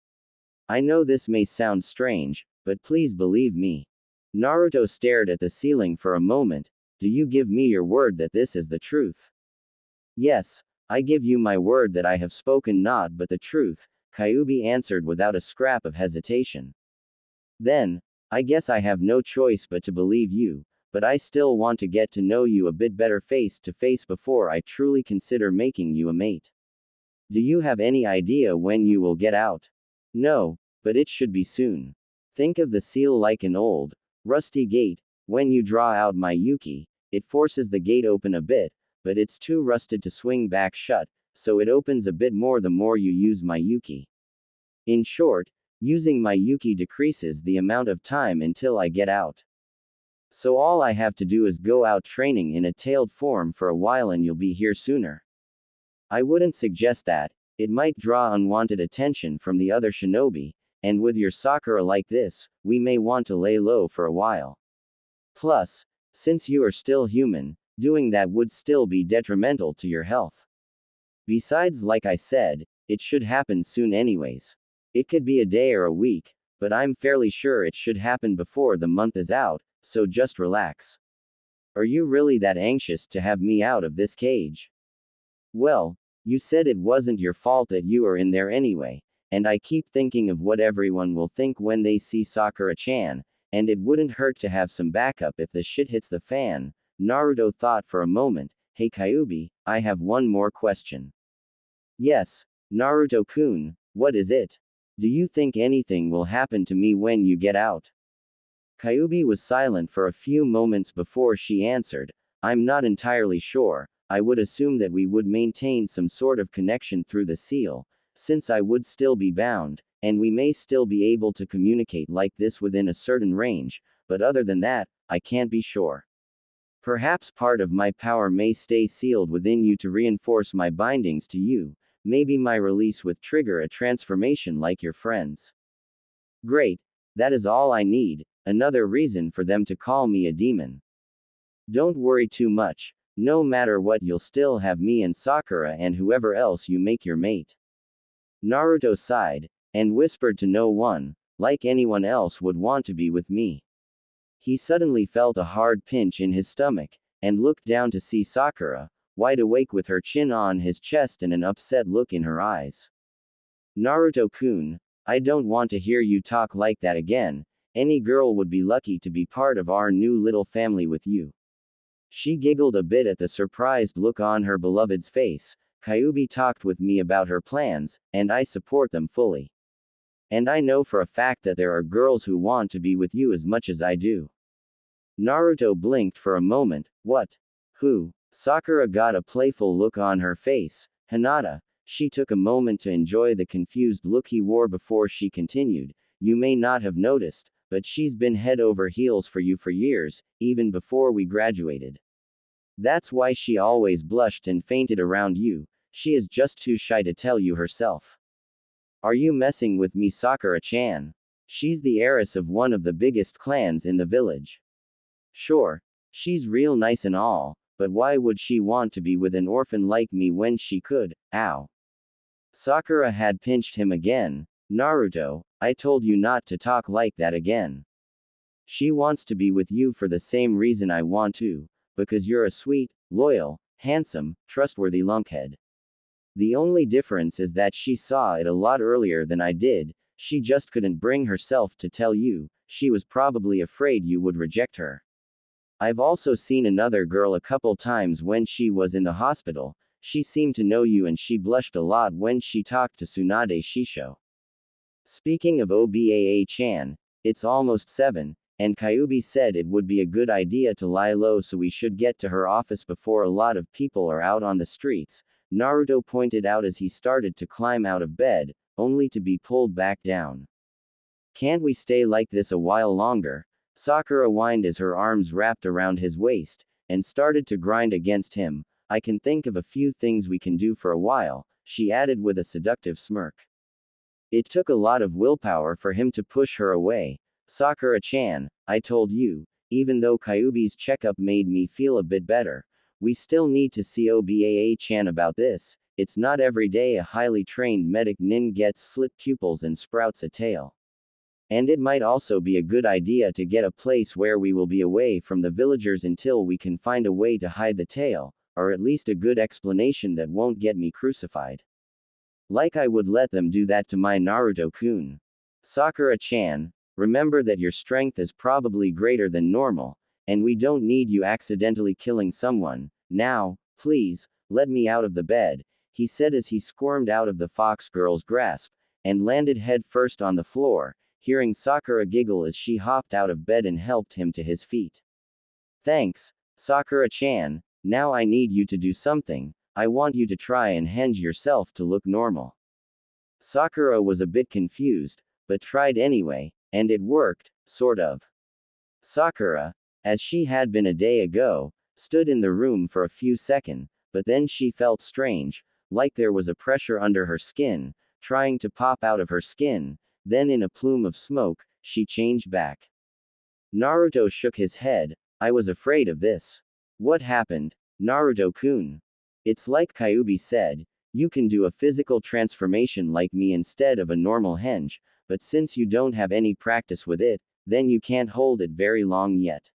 Speaker 1: I know this may sound strange, but please believe me. Naruto stared at the ceiling for a moment. Do you give me your word that this is the truth? Yes, I give you my word that I have spoken not but the truth, Kyuubi answered without a scrap of hesitation. Then, I guess I have no choice but to believe you, but I still want to get to know you a bit better face to face before I truly consider making you a mate. Do you have any idea when you will get out? No, but it should be soon. Think of the seal like an old, rusty gate. When you draw out my Yuki, it forces the gate open a bit, but it's too rusted to swing back shut, so it opens a bit more the more you use my Yuki. In short, using my Yuki decreases the amount of time until I get out. So all I have to do is go out training in a tailed form for a while and you'll be here sooner. I wouldn't suggest that. It might draw unwanted attention from the other shinobi, and with your Sakura like this, we may want to lay low for a while. Plus, since you are still human, doing that would still be detrimental to your health. Besides, like I said, it should happen soon anyways. It could be a day or a week, but I'm fairly sure it should happen before the month is out, so just relax. Are you really that anxious to have me out of this cage? Well, you said it wasn't your fault that you are in there anyway, and I keep thinking of what everyone will think when they see Sakura-chan, and it wouldn't hurt to have some backup if the shit hits the fan. Naruto thought for a moment. Hey Kyuubi, I have one more question. Yes, Naruto-kun, what is it? Do you think anything will happen to me when you get out? Kyuubi was silent for a few moments before she answered. I'm not entirely sure. I would assume that we would maintain some sort of connection through the seal, since I would still be bound, and we may still be able to communicate like this within a certain range, but other than that, I can't be sure. Perhaps part of my power may stay sealed within you to reinforce my bindings to you. Maybe my release would trigger a transformation like your friends. Great. That is all I need, another reason for them to call me a demon. Don't worry too much. No matter what, you'll still have me and Sakura and whoever else you make your mate. Naruto sighed, and whispered to no one, like anyone else would want to be with me. He suddenly felt a hard pinch in his stomach, and looked down to see Sakura, wide awake with her chin on his chest and an upset look in her eyes. Naruto-kun, I don't want to hear you talk like that again. Any girl would be lucky to be part of our new little family with you. She giggled a bit at the surprised look on her beloved's face. Kyuubi talked with me about her plans, and I support them fully. And I know for a fact that there are girls who want to be with you as much as I do. Naruto blinked for a moment. What? Who? Sakura got a playful look on her face. Hinata. She took a moment to enjoy the confused look he wore before she continued. You may not have noticed, but she's been head over heels for you for years, even before we graduated. That's why she always blushed and fainted around you. She is just too shy to tell you herself. Are you messing with me, Sakura-chan? She's the heiress of one of the biggest clans in the village. Sure, she's real nice and all, but why would she want to be with an orphan like me when she could? Ow. Sakura had pinched him again. Naruto, I told you not to talk like that again. She wants to be with you for the same reason I want to, because you're a sweet, loyal, handsome, trustworthy lunkhead. The only difference is that she saw it a lot earlier than I did. She just couldn't bring herself to tell you. She was probably afraid you would reject her. I've also seen another girl a couple times when she was in the hospital. She seemed to know you and she blushed a lot when she talked to Tsunade Shisho. Speaking of Obaa-chan, it's almost 7, and Kyuubi said it would be a good idea to lie low, so we should get to her office before a lot of people are out on the streets, Naruto pointed out as he started to climb out of bed, only to be pulled back down. Can't we stay like this a while longer? Sakura whined as her arms wrapped around his waist, and started to grind against him. I can think of a few things we can do for a while, she added with a seductive smirk. It took a lot of willpower for him to push her away. Sakura-chan, I told you, even though Kyuubi's checkup made me feel a bit better, we still need to see Obaa-chan about this. It's not every day a highly trained medic nin gets slit pupils and sprouts a tail. And it might also be a good idea to get a place where we will be away from the villagers until we can find a way to hide the tail, or at least a good explanation that won't get me crucified. Like I would let them do that to my Naruto-kun. Sakura-chan, remember that your strength is probably greater than normal, and we don't need you accidentally killing someone. Now, please, let me out of the bed, he said as he squirmed out of the fox girl's grasp, and landed head first on the floor, hearing Sakura giggle as she hopped out of bed and helped him to his feet. Thanks, Sakura-chan, now I need you to do something. I want you to try and henge yourself to look normal. Sakura was a bit confused, but tried anyway, and it worked, sort of. Sakura, as she had been a day ago, stood in the room for a few seconds, but then she felt strange, like there was a pressure under her skin, trying to pop out of her skin. Then in a plume of smoke, she changed back. Naruto shook his head. I was afraid of this. What happened, Naruto-kun? It's like Kyuubi said, you can do a physical transformation like me instead of a normal henge, but since you don't have any practice with it, then you can't hold it very long yet.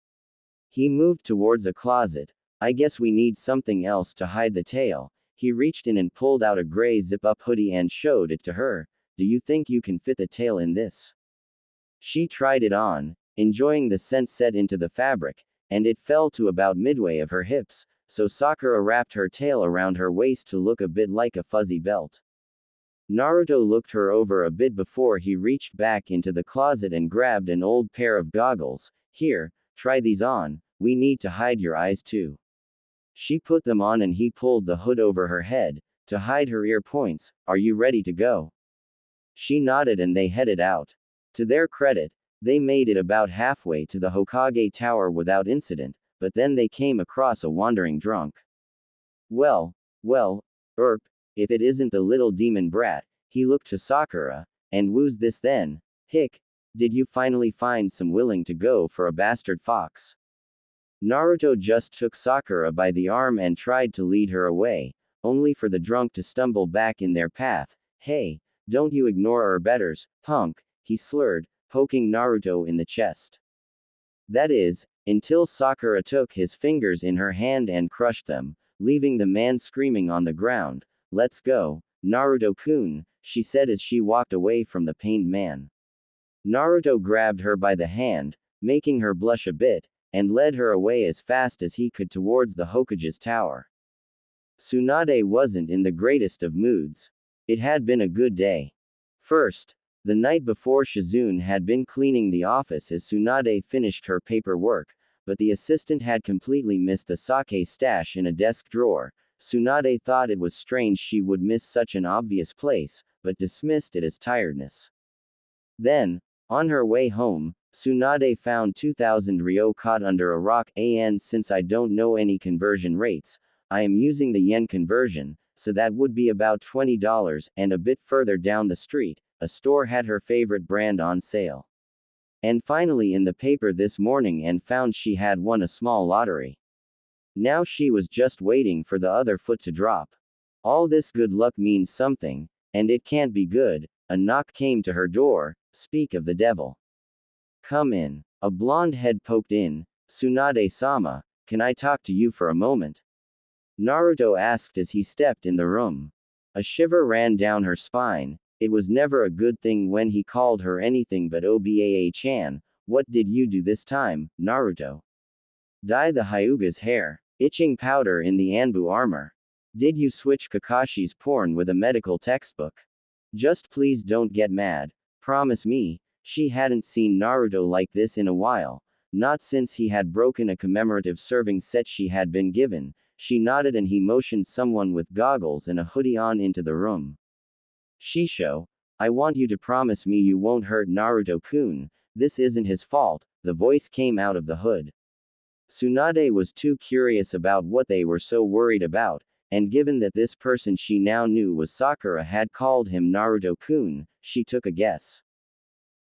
Speaker 1: He moved towards a closet. I guess we need something else to hide the tail. He reached in and pulled out a gray zip-up hoodie and showed it to her. do you think you can fit the tail in this? She tried it on, enjoying the scent set into the fabric, and it fell to about midway of her hips, so Sakura wrapped her tail around her waist to look a bit like a fuzzy belt. Naruto looked her over a bit before he reached back into the closet and grabbed an old pair of goggles. Here, try these on, we need to hide your eyes too. She put them on and he pulled the hood over her head, to hide her ear points. Are you ready to go? She nodded and they headed out. To their credit, they made it about halfway to the Hokage Tower without incident, but then they came across a wandering drunk. Well, if it isn't the little demon brat, he looked to Sakura, and who's this then? Hick, did you finally find some willing to go for a bastard fox? Naruto just took Sakura by the arm and tried to lead her away, only for the drunk to stumble back in their path. Hey, don't you ignore our betters, punk, he slurred, poking Naruto in the chest. That is, until Sakura took his fingers in her hand and crushed them, leaving the man screaming on the ground. Let's go, Naruto-kun, she said as she walked away from the pained man. Naruto grabbed her by the hand, making her blush a bit, and led her away as fast as he could towards the Hokage's tower. Tsunade wasn't in the greatest of moods. It had been a good day. First, the night before Shizune had been cleaning the office as Tsunade finished her paperwork, but the assistant had completely missed the sake stash in a desk drawer. Tsunade thought it was strange she would miss such an obvious place, but dismissed it as tiredness. Then, on her way home, Tsunade found 2,000 ryo caught under a rock. And since I don't know any conversion rates, I am using the yen conversion, so that would be about $20, and a bit further down the street, a store had her favorite brand on sale. And finally in the paper this morning and found she had won a small lottery. Now she was just waiting for the other foot to drop. All this good luck means something, and it can't be good. A knock came to her door. Speak of the devil. Come in. A blonde head poked in. Tsunade-sama, can I talk to you for a moment? Naruto asked as he stepped in the room. A shiver ran down her spine. It was never a good thing when he called her anything but Obaa-chan. What did you do this time, Naruto? Dye the Hyuga's hair. Itching powder in the Anbu armor. Did you switch Kakashi's porn with a medical textbook? Just please don't get mad. Promise me. She hadn't seen Naruto like this in a while, not since he had broken a commemorative serving set she had been given. She nodded and he motioned someone with goggles and a hoodie on into the room. Shisho, I want you to promise me you won't hurt Naruto-kun. This isn't his fault. The voice came out of the hood. Tsunade was too curious about what they were so worried about, and given that this person she now knew was Sakura had called him Naruto-kun, she took a guess.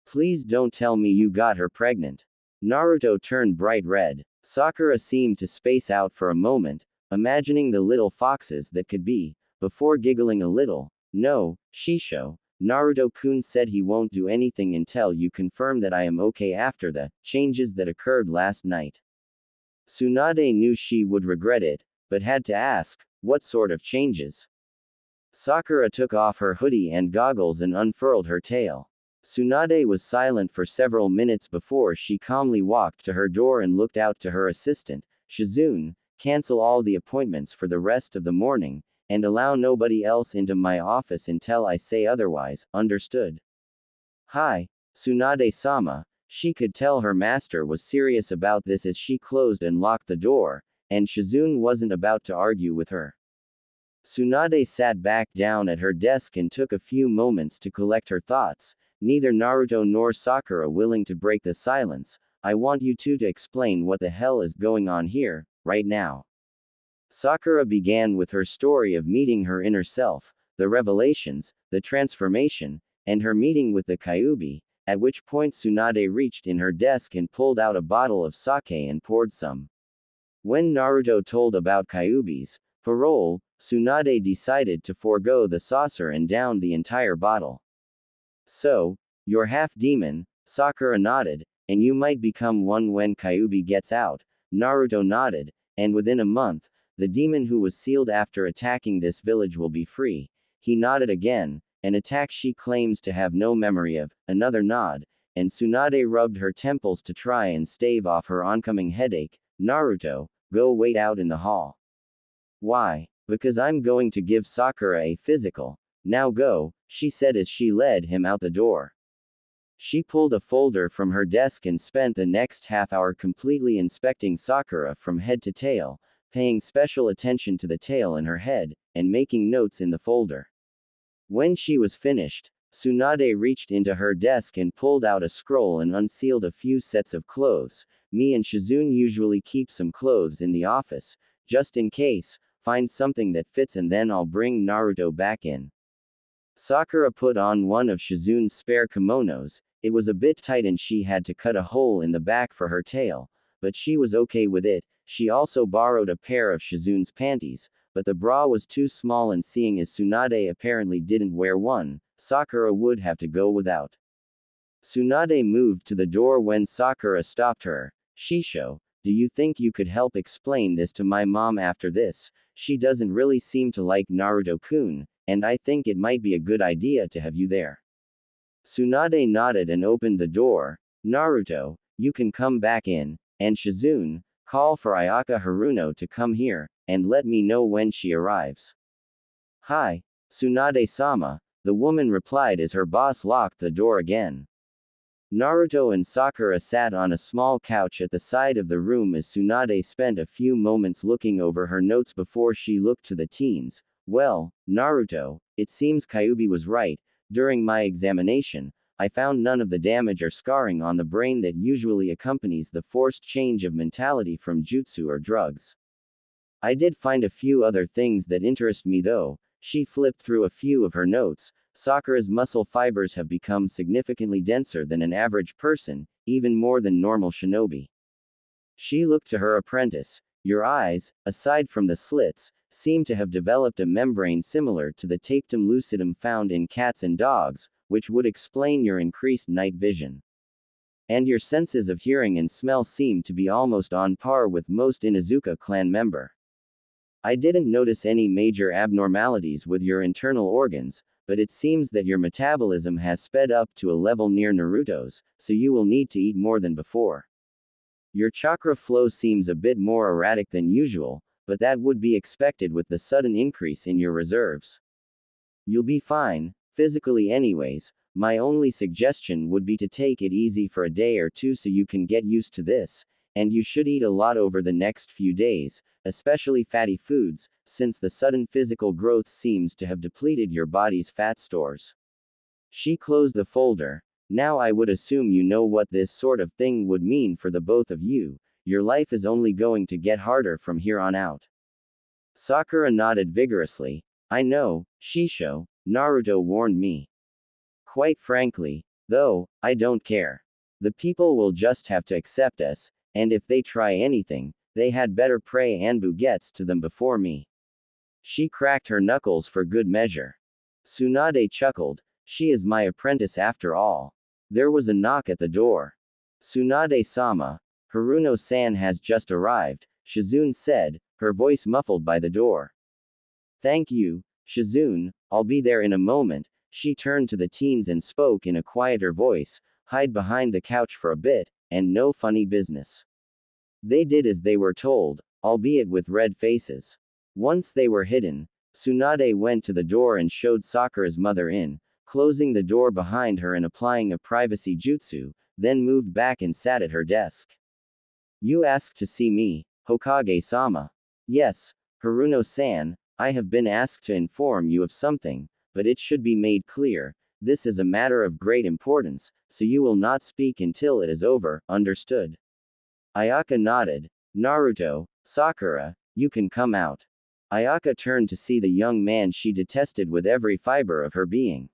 Speaker 1: Please don't tell me you got her pregnant. Naruto turned bright red. Sakura seemed to space out for a moment, imagining the little foxes that could be, before giggling a little. No, Shisho, Naruto-kun said he won't do anything until you confirm that I am okay after the changes that occurred last night. Tsunade knew she would regret it, but had to ask, what sort of changes? Sakura took off her hoodie and goggles and unfurled her tail. Tsunade was silent for several minutes before she calmly walked to her door and looked out to her assistant. Shizune, cancel all the appointments for the rest of the morning, and allow nobody else into my office until I say otherwise, understood? Hi, Tsunade-sama. She could tell her master was serious about this as she closed and locked the door, and Shizune wasn't about to argue with her. Tsunade sat back down at her desk and took a few moments to collect her thoughts. Neither Naruto nor Sakura willing to break the silence. I want you two to explain what the hell is going on here, right now. Sakura began with her story of meeting her inner self, the revelations, the transformation, and her meeting with the Kyuubi, at which point Tsunade reached in her desk and pulled out a bottle of sake and poured some. When Naruto told about Kyuubi's parole, Tsunade decided to forego the saucer and down the entire bottle. So, you're half demon, Sakura nodded, and you might become one when Kyuubi gets out. Naruto nodded, and within a month, the demon who was sealed after attacking this village will be free. He nodded again, an attack she claims to have no memory of. Another nod, and Tsunade rubbed her temples to try and stave off her oncoming headache. Naruto, go wait out in the hall. Why? Because I'm going to give Sakura a physical. Now go, she said as she led him out the door. She pulled a folder from her desk and spent the next half hour completely inspecting Sakura from head to tail, paying special attention to the tail in her head, and making notes in the folder. When she was finished, Tsunade reached into her desk and pulled out a scroll and unsealed a few sets of clothes. Me and Shizune usually keep some clothes in the office, just in case, find something that fits and then I'll bring Naruto back in. Sakura put on one of Shizune's spare kimonos. It was a bit tight and she had to cut a hole in the back for her tail, but she was okay with it. She also borrowed a pair of Shizune's panties, but the bra was too small and seeing as Tsunade apparently didn't wear one, Sakura would have to go without. Tsunade moved to the door when Sakura stopped her. Shisho, do you think you could help explain this to my mom after this? She doesn't really seem to like Naruto-kun, and I think it might be a good idea to have you there. Tsunade nodded and opened the door. Naruto, you can come back in, and Shizune, call for Ayaka Haruno to come here, and let me know when she arrives. Hi, Tsunade-sama, the woman replied as her boss locked the door again. Naruto and Sakura sat on a small couch at the side of the room as Tsunade spent a few moments looking over her notes before she looked to the teens. Well, Naruto, it seems Kyuubi was right. During my examination, I found none of the damage or scarring on the brain that usually accompanies the forced change of mentality from jutsu or drugs. I did find a few other things that interest me though. She flipped through a few of her notes. Sakura's muscle fibers have become significantly denser than an average person, even more than normal shinobi. She looked to her apprentice. Your eyes, aside from the slits, seem to have developed a membrane similar to the tapetum lucidum found in cats and dogs, which would explain your increased night vision. And your senses of hearing and smell seem to be almost on par with most Inuzuka clan member. I didn't notice any major abnormalities with your internal organs, but it seems that your metabolism has sped up to a level near Naruto's, so you will need to eat more than before. Your chakra flow seems a bit more erratic than usual, but that would be expected with the sudden increase in your reserves. You'll be fine, physically anyways. My only suggestion would be to take it easy for a day or two so you can get used to this, and you should eat a lot over the next few days, especially fatty foods, since the sudden physical growth seems to have depleted your body's fat stores. She closed the folder. Now I would assume you know what this sort of thing would mean for the both of you. Your life is only going to get harder from here on out. Sakura nodded vigorously. I know, Shisho, Naruto warned me. Quite frankly, though, I don't care. The people will just have to accept us, and if they try anything, they had better pray Anbu gets to them before me. She cracked her knuckles for good measure. Tsunade chuckled. She is my apprentice after all. There was a knock at the door. Tsunade-sama, Haruno-san has just arrived, Shizune said, her voice muffled by the door. Thank you, Shizune, I'll be there in a moment. She turned to the teens and spoke in a quieter voice. Hide behind the couch for a bit, and no funny business. They did as they were told, albeit with red faces. Once they were hidden, Tsunade went to the door and showed Sakura's mother in, closing the door behind her and applying a privacy jutsu, then moved back and sat at her desk. You asked to see me, Hokage-sama. Yes, Haruno-san, I have been asked to inform you of something, but it should be made clear, this is a matter of great importance, so you will not speak until it is over, understood? Ayaka nodded. Naruto, Sakura, you can come out. Ayaka turned to see the young man she detested with every fiber of her being.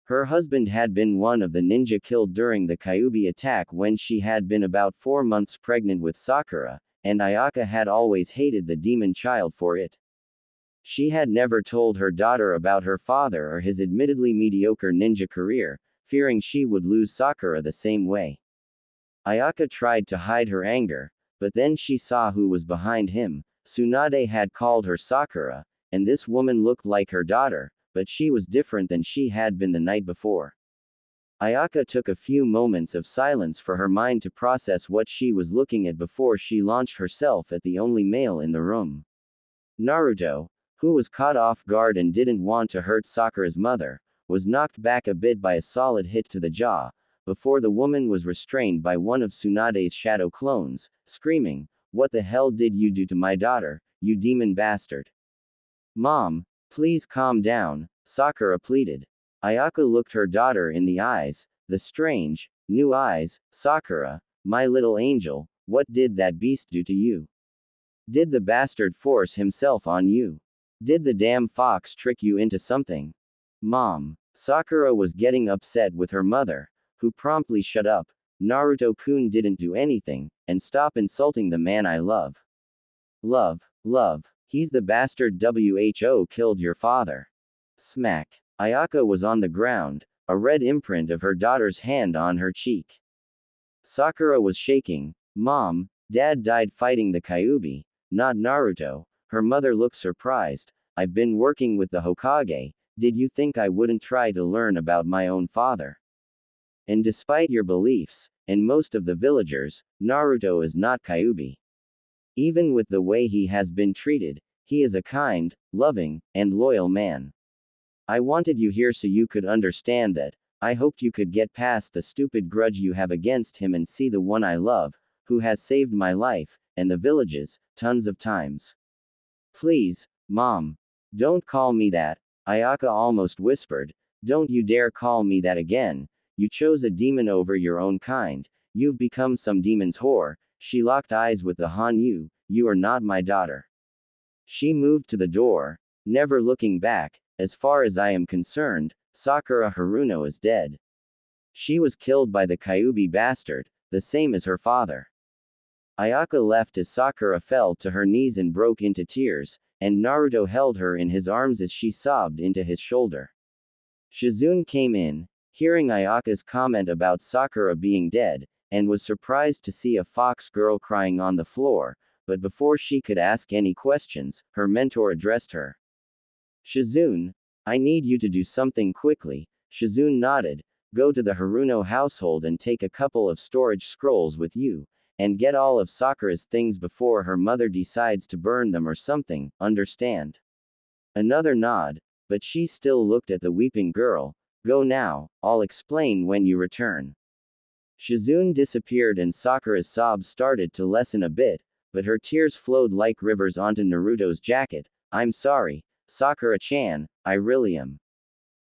Speaker 1: Her husband had been one of the ninja killed during the Kyuubi attack when she had been about 4 months pregnant with Sakura, and Ayaka had always hated the demon child for it. She had never told her daughter about her father or his admittedly mediocre ninja career, fearing she would lose Sakura the same way. Ayaka tried to hide her anger, but then she saw who was behind him. Tsunade had called her Sakura, and this woman looked like her daughter, but she was different than she had been the night before. Ayaka took a few moments of silence for her mind to process what she was looking at before she launched herself at the only male in the room. Naruto, who was caught off guard and didn't want to hurt Sakura's mother, was knocked back a bit by a solid hit to the jaw, before the woman was restrained by one of Tsunade's shadow clones, screaming, "What the hell did you do to my daughter, you demon bastard?" "Mom, please calm down," Sakura pleaded. Ayaka looked her daughter in the eyes, the strange, new eyes. "Sakura, my little angel, what did that beast do to you? Did the bastard force himself on you? Did the damn fox trick you into something?" "Mom." Sakura was getting upset with her mother, who promptly shut up. "Naruto-kun didn't do anything, and stop insulting the man I love." Love. He's the bastard who killed your father." Smack. Ayaka was on the ground, a red imprint of her daughter's hand on her cheek. Sakura was shaking. "Mom, Dad died fighting the Kyuubi, not Naruto." Her mother looked surprised. "I've been working with the Hokage, did you think I wouldn't try to learn about my own father? And despite your beliefs, and most of the villagers, Naruto is not Kyuubi. Even with the way he has been treated, he is a kind, loving, and loyal man. I wanted you here so you could understand that. I hoped you could get past the stupid grudge you have against him and see the one I love, who has saved my life, and the villages, tons of times. Please, Mom. Don't call me that," Ayaka almost whispered. "Don't you dare call me that again. You chose a demon over your own kind. You've become some demon's whore." She locked eyes with the Hanyu. "You are not my daughter." She moved to the door, never looking back. "As far as I am concerned, Sakura Haruno is dead. She was killed by the Kyuubi bastard, the same as her father." Ayaka left as Sakura fell to her knees and broke into tears, and Naruto held her in his arms as she sobbed into his shoulder. Shizune came in, hearing Ayaka's comment about Sakura being dead, and was surprised to see a fox girl crying on the floor, but before she could ask any questions, her mentor addressed her. "Shizune, I need you to do something quickly." Shizune nodded. "Go to the Haruno household and take a couple of storage scrolls with you, and get all of Sakura's things before her mother decides to burn them or something, understand?" Another nod, but she still looked at the weeping girl. "Go now, I'll explain when you return." Shizune disappeared and Sakura's sobs started to lessen a bit, but her tears flowed like rivers onto Naruto's jacket. "I'm sorry, Sakura-chan, I really am."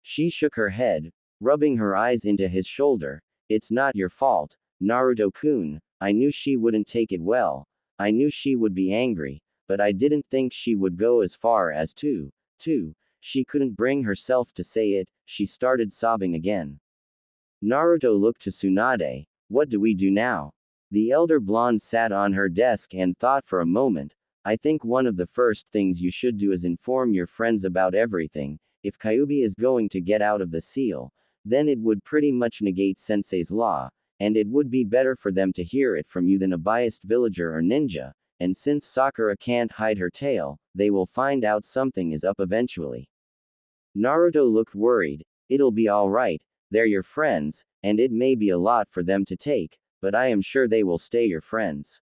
Speaker 1: She shook her head, rubbing her eyes into his shoulder. "It's not your fault, Naruto-kun. I knew she wouldn't take it well. I knew she would be angry, but I didn't think she would go as far as to. She couldn't bring herself to say it." She started sobbing again. Naruto looked to Tsunade. "What do we do now?" The elder blonde sat on her desk and thought for a moment. "I think one of the first things you should do is inform your friends about everything. If Kyuubi is going to get out of the seal, then it would pretty much negate Sensei's law, and it would be better for them to hear it from you than a biased villager or ninja, and since Sakura can't hide her tail, they will find out something is up eventually." Naruto looked worried. "It'll be alright, they're your friends, and it may be a lot for them to take, but I am sure they will stay your friends."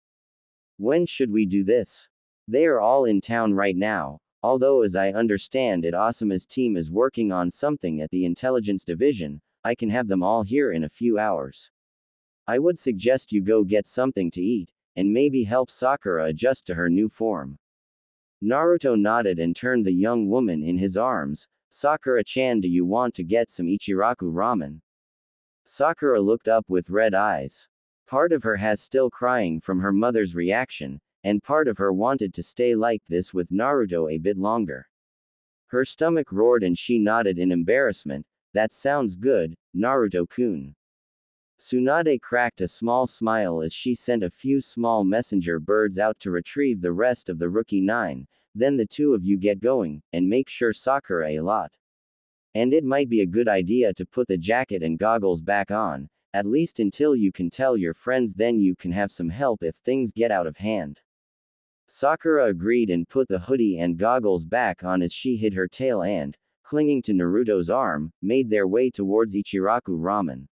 Speaker 1: "When should we do this?" "They are all in town right now, although as I understand it Asuma's team is working on something at the intelligence division. I can have them all here in a few hours. I would suggest you go get something to eat, and maybe help Sakura adjust to her new form." Naruto nodded and turned the young woman in his arms. "Sakura-chan, do you want to get some Ichiraku ramen?" Sakura looked up with red eyes. Part of her has still crying from her mother's reaction, and part of her wanted to stay like this with Naruto a bit longer. Her stomach roared and she nodded in embarrassment. "That sounds good, Naruto-kun." Tsunade cracked a small smile as she sent a few small messenger birds out to retrieve the rest of the rookie 9, "Then the two of you get going, and make sure Sakura a lot. And it might be a good idea to put the jacket and goggles back on, at least until you can tell your friends, then you can have some help if things get out of hand." Sakura agreed and put the hoodie and goggles back on as she hid her tail and, clinging to Naruto's arm, made their way towards Ichiraku Ramen.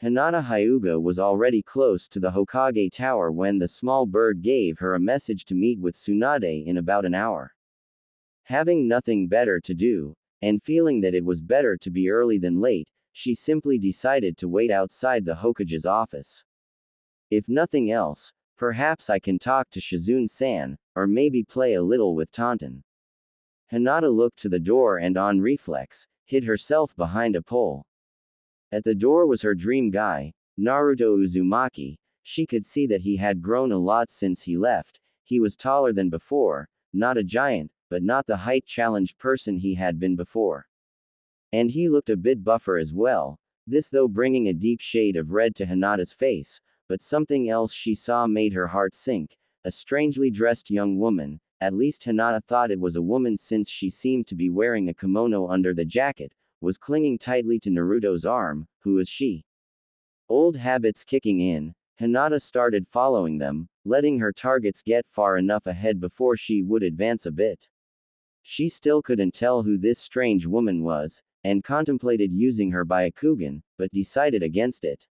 Speaker 1: Hinata Hyuga was already close to the Hokage Tower when the small bird gave her a message to meet with Tsunade in about an hour. Having nothing better to do, and feeling that it was better to be early than late, she simply decided to wait outside the Hokage's office. If nothing else, perhaps I can talk to Shizune-san, or maybe play a little with Taunton. Hinata looked to the door and on reflex, hid herself behind a pole. At the door was her dream guy, Naruto Uzumaki. She could see that he had grown a lot since he left. He was taller than before, not a giant, but not the height-challenged person he had been before. And he looked a bit buffer as well, this though bringing a deep shade of red to Hinata's face, but something else she saw made her heart sink, a strangely dressed young woman. At least Hinata thought it was a woman since she seemed to be wearing a kimono under the jacket, was clinging tightly to Naruto's arm. Who is she? Old habits kicking in, Hinata started following them, letting her targets get far enough ahead before she would advance a bit. She still couldn't tell who this strange woman was, and contemplated using her Byakugan, but decided against it.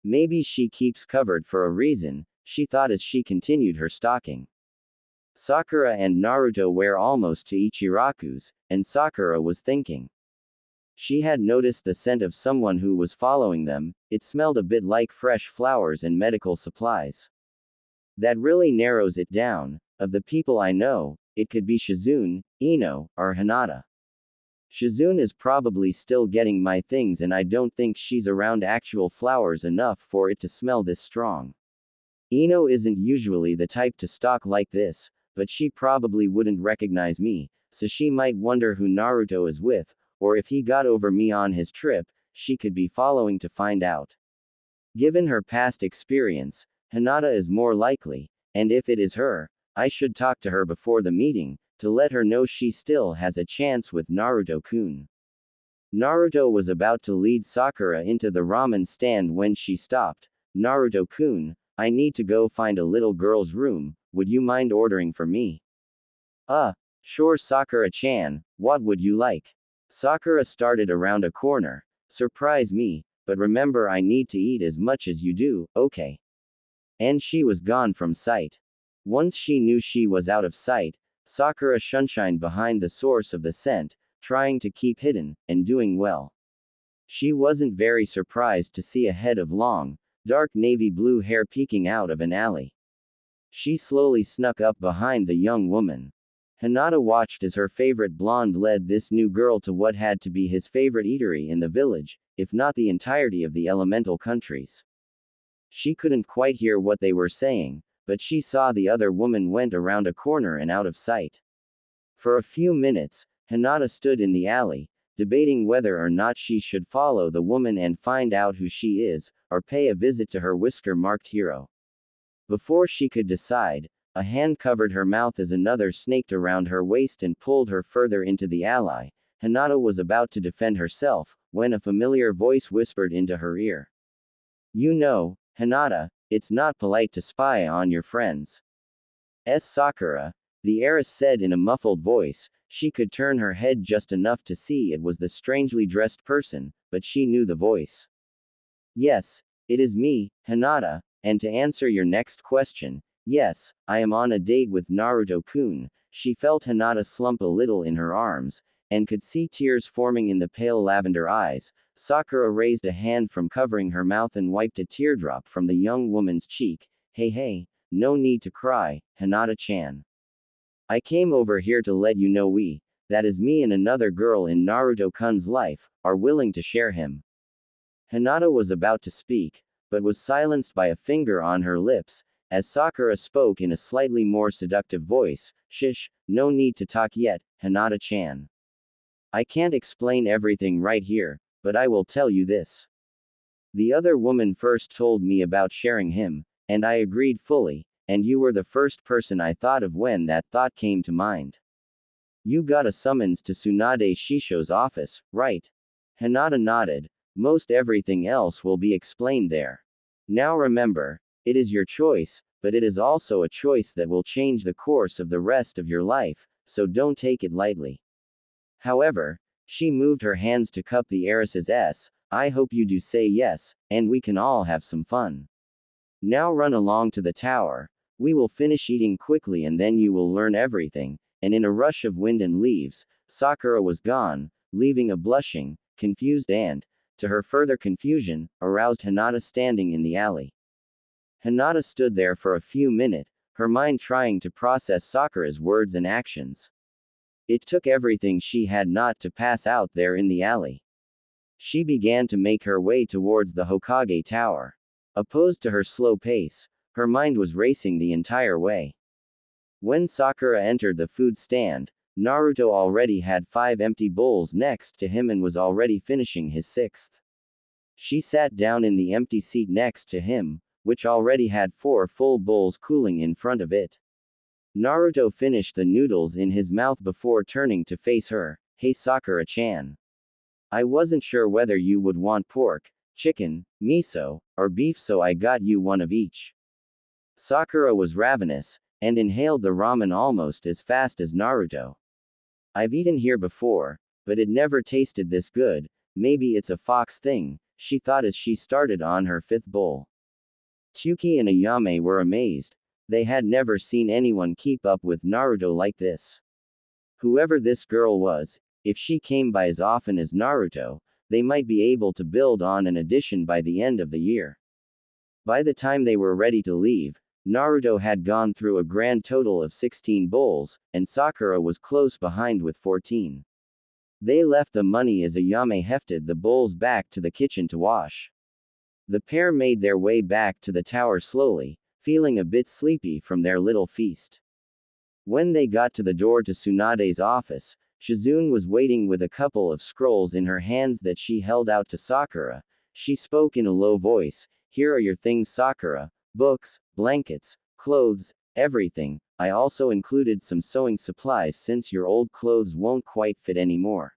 Speaker 1: Maybe she keeps covered for a reason, she thought as she continued her stalking. Sakura and Naruto were almost to Ichiraku's, and Sakura was thinking. She had noticed the scent of someone who was following them. It smelled a bit like fresh flowers and medical supplies. That really narrows it down. Of the people I know, it could be Shizune, Ino, or Hinata. Shizune is probably still getting my things and I don't think she's around actual flowers enough for it to smell this strong. Ino isn't usually the type to stalk like this, but she probably wouldn't recognize me, so she might wonder who Naruto is with, or if he got over me on his trip, she could be following to find out. Given her past experience, Hinata is more likely, and if it is her, I should talk to her before the meeting, to let her know she still has a chance with Naruto-kun. Naruto was about to lead Sakura into the ramen stand when she stopped. Naruto-kun, I need to go find a little girl's room, would you mind ordering for me? Sure Sakura-chan, what would you like? Sakura started around a corner. Surprise me, but remember I need to eat as much as you do, okay? And she was gone from sight. Once she knew she was out of sight, Sakura shunshined behind the source of the scent, trying to keep hidden, and doing well. She wasn't very surprised to see a head of long, dark navy blue hair peeking out of an alley. She slowly snuck up behind the young woman. Hinata watched as her favorite blonde led this new girl to what had to be his favorite eatery in the village, if not the entirety of the elemental countries. She couldn't quite hear what they were saying, but she saw the other woman went around a corner and out of sight. For a few minutes, Hinata stood in the alley, debating whether or not she should follow the woman and find out who she is, or pay a visit to her whisker-marked hero. Before she could decide, a hand covered her mouth as another snaked around her waist and pulled her further into the alley. Hinata was about to defend herself, when a familiar voice whispered into her ear. You know, Hinata, it's not polite to spy on your friends. Sakura, the heiress said in a muffled voice. She could turn her head just enough to see it was the strangely dressed person, but she knew the voice. Yes, it is me, Hinata, and to answer your next question, yes, I am on a date with Naruto-kun. She felt Hinata slump a little in her arms, and could see tears forming in the pale lavender eyes. Sakura raised a hand from covering her mouth and wiped a teardrop from the young woman's cheek. Hey, no need to cry, Hinata-chan. I came over here to let you know that is me and another girl in Naruto-kun's life, are willing to share him. Hinata was about to speak, but was silenced by a finger on her lips, as Sakura spoke in a slightly more seductive voice. Shish, no need to talk yet, Hinata-chan. I can't explain everything right here, but I will tell you this. The other woman first told me about sharing him, and I agreed fully, and you were the first person I thought of when that thought came to mind. You got a summons to Tsunade Shisho's office, right? Hinata nodded. Most everything else will be explained there. Now remember, it is your choice, but it is also a choice that will change the course of the rest of your life, so don't take it lightly. However, she moved her hands to cup the heiress's S. I hope you do say yes, and we can all have some fun. Now run along to the tower. We will finish eating quickly and then you will learn everything. And in a rush of wind and leaves, Sakura was gone, leaving a blushing, confused and, to her further confusion, aroused Hinata standing in the alley. Hinata stood there for a few minutes, her mind trying to process Sakura's words and actions. It took everything she had not to pass out there in the alley. She began to make her way towards the Hokage Tower. Opposed to her slow pace, her mind was racing the entire way. When Sakura entered the food stand, Naruto already had 5 empty bowls next to him and was already finishing his 6th. She sat down in the empty seat next to him, which already had 4 full bowls cooling in front of it. Naruto finished the noodles in his mouth before turning to face her. Hey Sakura-chan. I wasn't sure whether you would want pork, chicken, miso, or beef, so I got you one of each. Sakura was ravenous, and inhaled the ramen almost as fast as Naruto. I've eaten here before, but it never tasted this good. Maybe it's a fox thing, she thought as she started on her 5th bowl. Tsuki and Ayame were amazed. They had never seen anyone keep up with Naruto like this. Whoever this girl was, if she came by as often as Naruto, they might be able to build on an addition by the end of the year. By the time they were ready to leave, Naruto had gone through a grand total of 16 bowls, and Sakura was close behind with 14. They left the money as Ayame hefted the bowls back to the kitchen to wash. The pair made their way back to the tower slowly, feeling a bit sleepy from their little feast. When they got to the door to Tsunade's office, Shizune was waiting with a couple of scrolls in her hands that she held out to Sakura. She spoke in a low voice, "Here are your things, Sakura. Books, blankets, clothes, everything. I also included some sewing supplies since your old clothes won't quite fit anymore.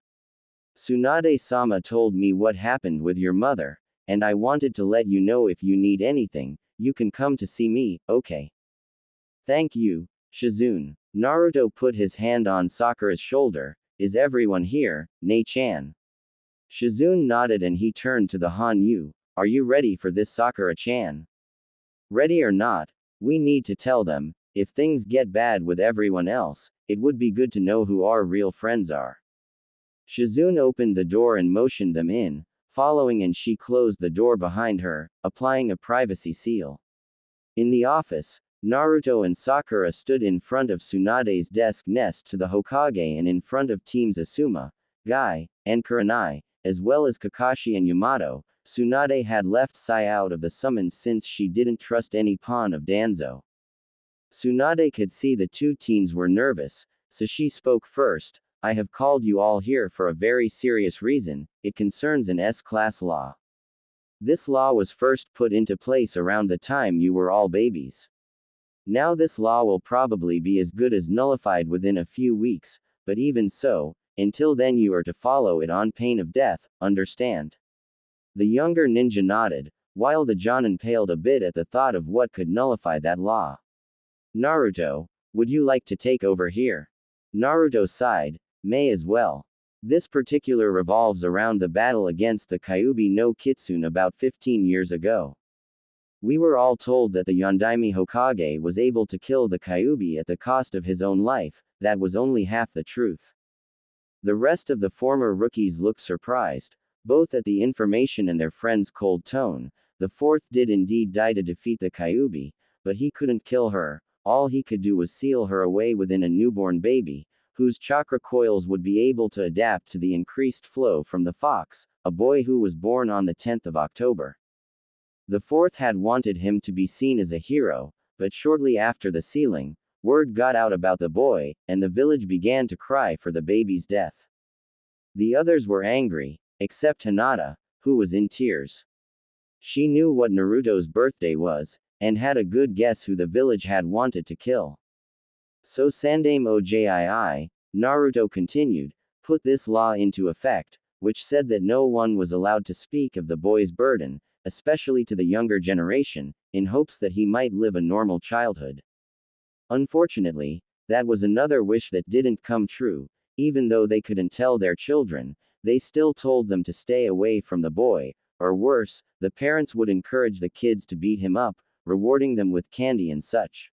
Speaker 1: Tsunade-sama told me what happened with your mother, and I wanted to let you know if you need anything, you can come to see me, okay?" "Thank you, Shizune." Naruto put his hand on Sakura's shoulder. "Is everyone here, Nei-chan?" Shizune nodded and he turned to the Hanyu. "Are you ready for this, Sakura-chan?" "Ready or not, we need to tell them. If things get bad with everyone else, it would be good to know who our real friends are." Shizune opened the door and motioned them in, following, and she closed the door behind her, applying a privacy seal. In the office, Naruto and Sakura stood in front of Tsunade's desk next to the Hokage and in front of teams Asuma, Guy, and Kurenai, as well as Kakashi and Yamato. Tsunade had left Sai out of the summons since she didn't trust any pawn of Danzo. Tsunade could see the 2 teens were nervous, so she spoke first. "I have called you all here for a very serious reason. It concerns an S-class law. This law was first put into place around the time you were all babies. Now this law will probably be as good as nullified within a few weeks, but even so, until then you are to follow it on pain of death, understand?" The younger ninja nodded, while the Jonin paled a bit at the thought of what could nullify that law. "Naruto, would you like to take over here?" Naruto sighed. "May as well. This particular revolves around the battle against the Kyuubi no Kitsune about 15 years ago. We were all told that the Yondaime Hokage was able to kill the Kyuubi at the cost of his own life. That was only half the truth." The rest of the former rookies looked surprised, both at the information and their friend's cold tone. The 4th did indeed die to defeat the Kyuubi, but he couldn't kill her. All he could do was seal her away within a newborn baby, whose chakra coils would be able to adapt to the increased flow from the fox, a boy who was born on the 10th of October. The 4th had wanted him to be seen as a hero, but shortly after the sealing, word got out about the boy, and the village began to cry for the baby's death. The others were angry, except Hinata, who was in tears. She knew what Naruto's birthday was, and had a good guess who the village had wanted to kill. "So Sandame Ojii," Naruto continued, "put this law into effect, which said that no one was allowed to speak of the boy's burden, especially to the younger generation, in hopes that he might live a normal childhood. Unfortunately, that was another wish that didn't come true. even though they couldn't tell their children, they still told them to stay away from the boy, or worse, the parents would encourage the kids to beat him up, rewarding them with candy and such.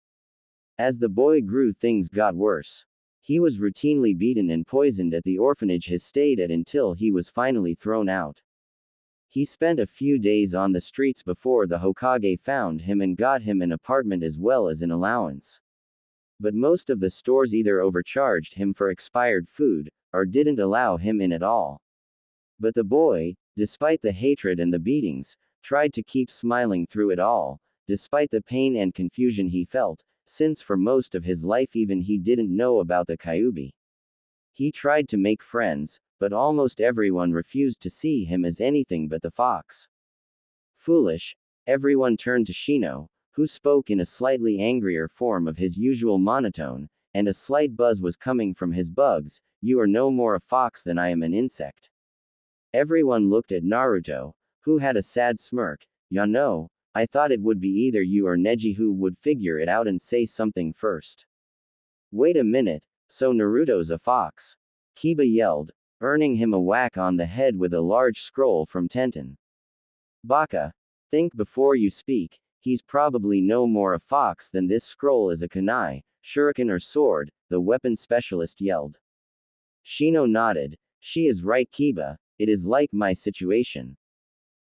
Speaker 1: As the boy grew, things got worse. He was routinely beaten and poisoned at the orphanage he stayed at until he was finally thrown out. He spent a few days on the streets before the Hokage found him and got him an apartment as well as an allowance. But most of the stores either overcharged him for expired food, or didn't allow him in at all. But the boy, despite the hatred and the beatings, tried to keep smiling through it all, despite the pain and confusion he felt, since for most of his life even he didn't know about the Kyuubi. He tried to make friends, but almost everyone refused to see him as anything but the fox. Foolish, everyone turned to Shino, who spoke in a slightly angrier form of his usual monotone, and a slight buzz was coming from his bugs. You are no more a fox than I am an insect. Everyone looked at Naruto, who had a sad smirk. Ya know, I thought it would be either you or Neji who would figure it out and say something first. Wait a minute, so Naruto's a fox? Kiba yelled, earning him a whack on the head with a large scroll from Tenten. Baka, think before you speak, he's probably no more a fox than this scroll is a kunai, shuriken or sword, the weapon specialist yelled. Shino nodded. She is right, Kiba, it is like my situation.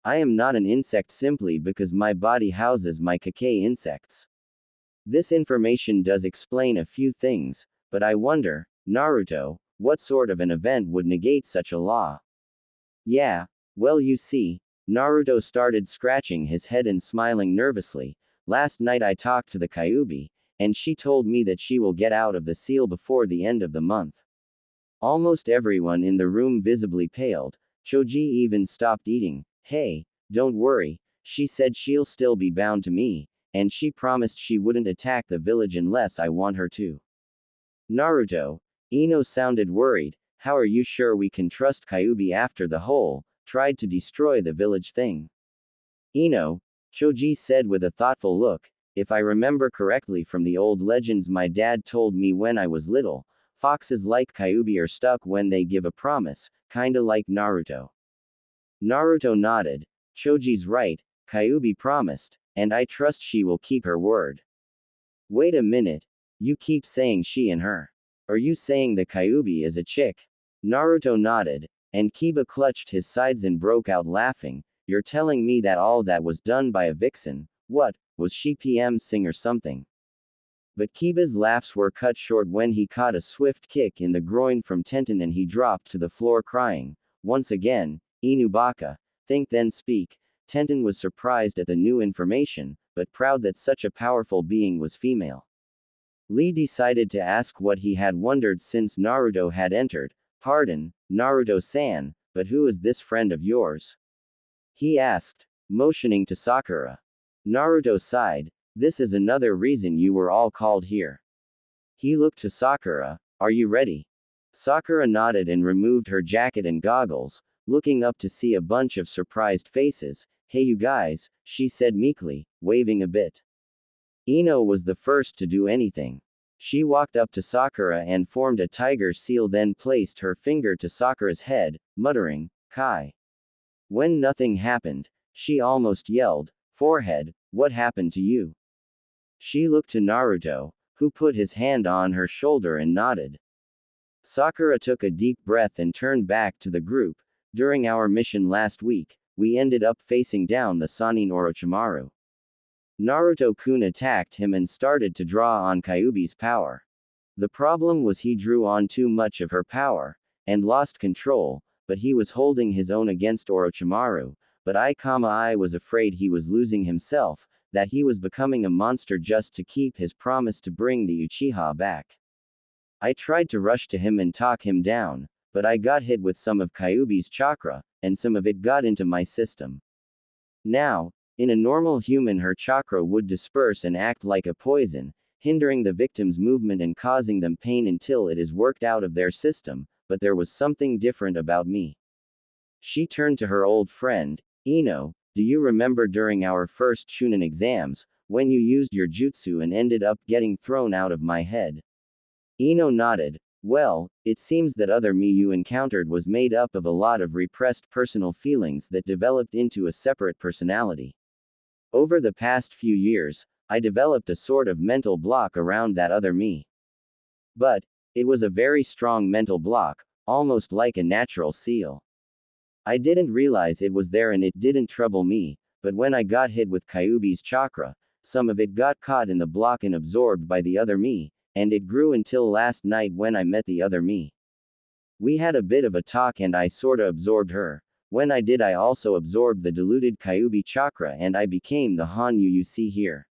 Speaker 1: I am not an insect simply because my body houses my Kakei insects. This information does explain a few things, but I wonder, Naruto, what sort of an event would negate such a law? Yeah, well you see, Naruto started scratching his head and smiling nervously. Last night I talked to the Kyuubi, and she told me that she will get out of the seal before the end of the month. Almost everyone in the room visibly paled. Choji even stopped eating. Hey, don't worry, she said she'll still be bound to me, and she promised she wouldn't attack the village unless I want her to. Naruto, Ino sounded worried. How are you sure we can trust Kyuubi after the whole tried to destroy the village thing? Ino, Choji said with a thoughtful look, if I remember correctly from the old legends my dad told me when I was little, foxes like Kyuubi are stuck when they give a promise, kinda like Naruto. Naruto nodded. Choji's right, Kyuubi promised, and I trust she will keep her word. Wait a minute, you keep saying she and her. Are you saying the Kyuubi is a chick? Naruto nodded, and Kiba clutched his sides and broke out laughing. You're telling me that all that was done by a vixen? What, was she PM Sing or something? But Kiba's laughs were cut short when he caught a swift kick in the groin from Tenten and he dropped to the floor crying. Once again, Inubaka, think then speak. Tenten was surprised at the new information, but proud that such a powerful being was female. Lee decided to ask what he had wondered since Naruto had entered. Pardon, Naruto-san, but who is this friend of yours? He asked, motioning to Sakura. Naruto sighed. This is another reason you were all called here. He looked to Sakura. Are you ready? Sakura nodded and removed her jacket and goggles, looking up to see a bunch of surprised faces. Hey you guys, she said meekly, waving a bit. Ino was the first to do anything. She walked up to Sakura and formed a tiger seal, then placed her finger to Sakura's head, muttering, Kai. When nothing happened, she almost yelled, forehead, what happened to you? She looked to Naruto, who put his hand on her shoulder and nodded. Sakura took a deep breath and turned back to the group. During our mission last week, we ended up facing down the Sannin Orochimaru. Naruto-kun attacked him and started to draw on Kyuubi's power. The problem was he drew on too much of her power, and lost control, but he was holding his own against Orochimaru, but I was afraid he was losing himself, that he was becoming a monster just to keep his promise to bring the Uchiha back. I tried to rush to him and talk him down, but I got hit with some of Kyuubi's chakra, and some of it got into my system. Now, in a normal human her chakra would disperse and act like a poison, hindering the victim's movement and causing them pain until it is worked out of their system, but there was something different about me. She turned to her old friend, Ino, do you remember during our first Chunin exams, when you used your jutsu and ended up getting thrown out of my head? Ino nodded. Well, it seems that other me you encountered was made up of a lot of repressed personal feelings that developed into a separate personality. Over the past few years, I developed a sort of mental block around that other me. But, it was a very strong mental block, almost like a natural seal. I didn't realize it was there and it didn't trouble me, but when I got hit with Kyuubi's chakra, some of it got caught in the block and absorbed by the other me, and it grew until last night when I met the other me. We had a bit of a talk and I sorta absorbed her. When I did, I also absorbed the diluted Kyuubi chakra and I became the Hanyu you see here.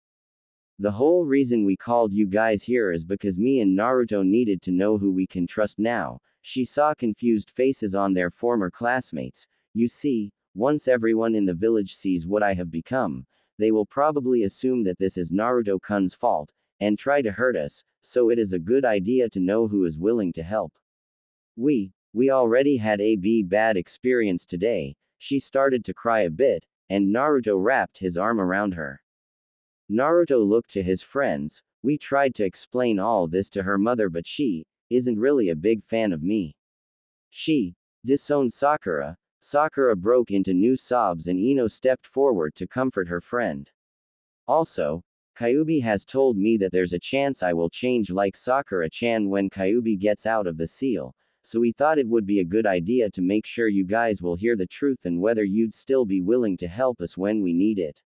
Speaker 1: The whole reason we called you guys here is because me and Naruto needed to know who we can trust now. She saw confused faces on their former classmates. You see, once everyone in the village sees what I have become, they will probably assume that this is Naruto-kun's fault, and try to hurt us, so it is a good idea to know who is willing to help. We already had a bad experience today. She started to cry a bit, and Naruto wrapped his arm around her. Naruto looked to his friends. We tried to explain all this to her mother, but she isn't really a big fan of me. She disowned Sakura. Sakura broke into new sobs and Ino stepped forward to comfort her friend. Also, Kyuubi has told me that there's a chance I will change like Sakura-chan when Kyuubi gets out of the seal, so we thought it would be a good idea to make sure you guys will hear the truth and whether you'd still be willing to help us when we need it.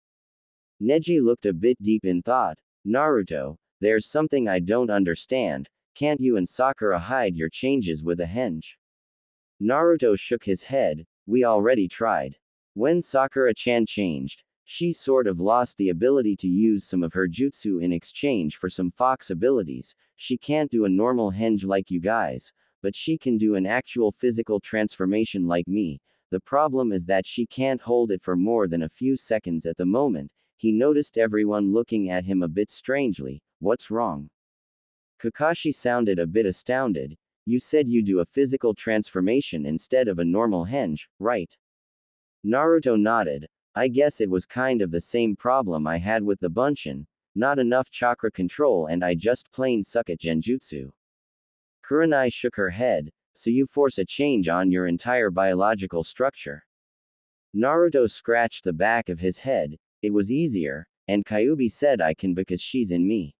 Speaker 1: Neji looked a bit deep in thought. Naruto, there's something I don't understand. Can't you and Sakura hide your changes with a henge? Naruto shook his head. We already tried. When Sakura-chan changed, she sort of lost the ability to use some of her jutsu in exchange for some fox abilities. She can't do a normal henge like you guys, but she can do an actual physical transformation like me. The problem is that she can't hold it for more than a few seconds at the moment. He noticed everyone looking at him a bit strangely. What's wrong? Kakashi sounded a bit astounded. You said you do a physical transformation instead of a normal henge, right? Naruto nodded. I guess it was kind of the same problem I had with the Bunshin. Not enough chakra control and I just plain suck at genjutsu. Kurenai shook her head. So you force a change on your entire biological structure. Naruto scratched the back of his head. It was easier, and Kyuubi said I can because she's in me.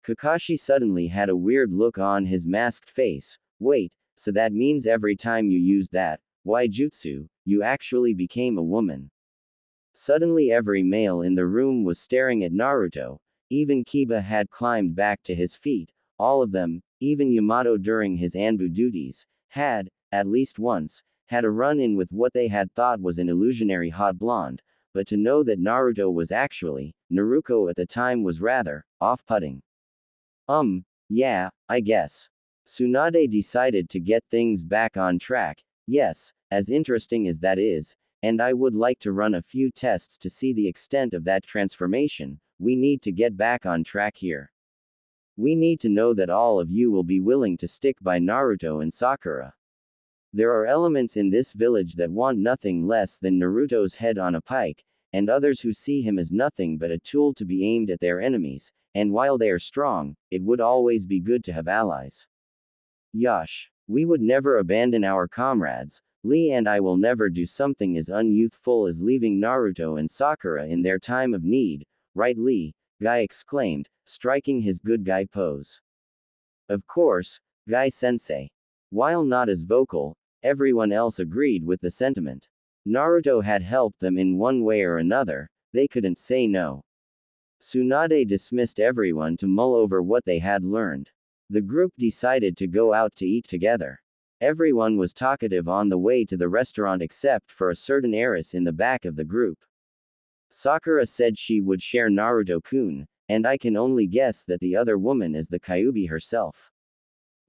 Speaker 1: Kakashi suddenly had a weird look on his masked face. Wait, so that means every time you use that jutsu, you actually became a woman. Suddenly every male in the room was staring at Naruto. Even Kiba had climbed back to his feet. All of them, even Yamato during his Anbu duties, had, at least once, had a run-in with what they had thought was an illusionary hot blonde. But to know that Naruto was actually Naruto at the time was rather off-putting. Yeah, I guess. Tsunade decided to get things back on track. Yes, as interesting as that is, and I would like to run a few tests to see the extent of that transformation, we need to get back on track here. We need to know that all of you will be willing to stick by Naruto and Sakura. There are elements in this village that want nothing less than Naruto's head on a pike, and others who see him as nothing but a tool to be aimed at their enemies, and while they are strong, it would always be good to have allies. Yash. We would never abandon our comrades. Lee and I will never do something as unyouthful as leaving Naruto and Sakura in their time of need, right Lee? Guy exclaimed, striking his good guy pose. Of course, Guy-sensei. While not as vocal, everyone else agreed with the sentiment. Naruto had helped them in one way or another, they couldn't say no. Tsunade dismissed everyone to mull over what they had learned. The group decided to go out to eat together. Everyone was talkative on the way to the restaurant except for a certain heiress in the back of the group. Sakura said she would share Naruto-kun, and I can only guess that the other woman is the Kyuubi herself.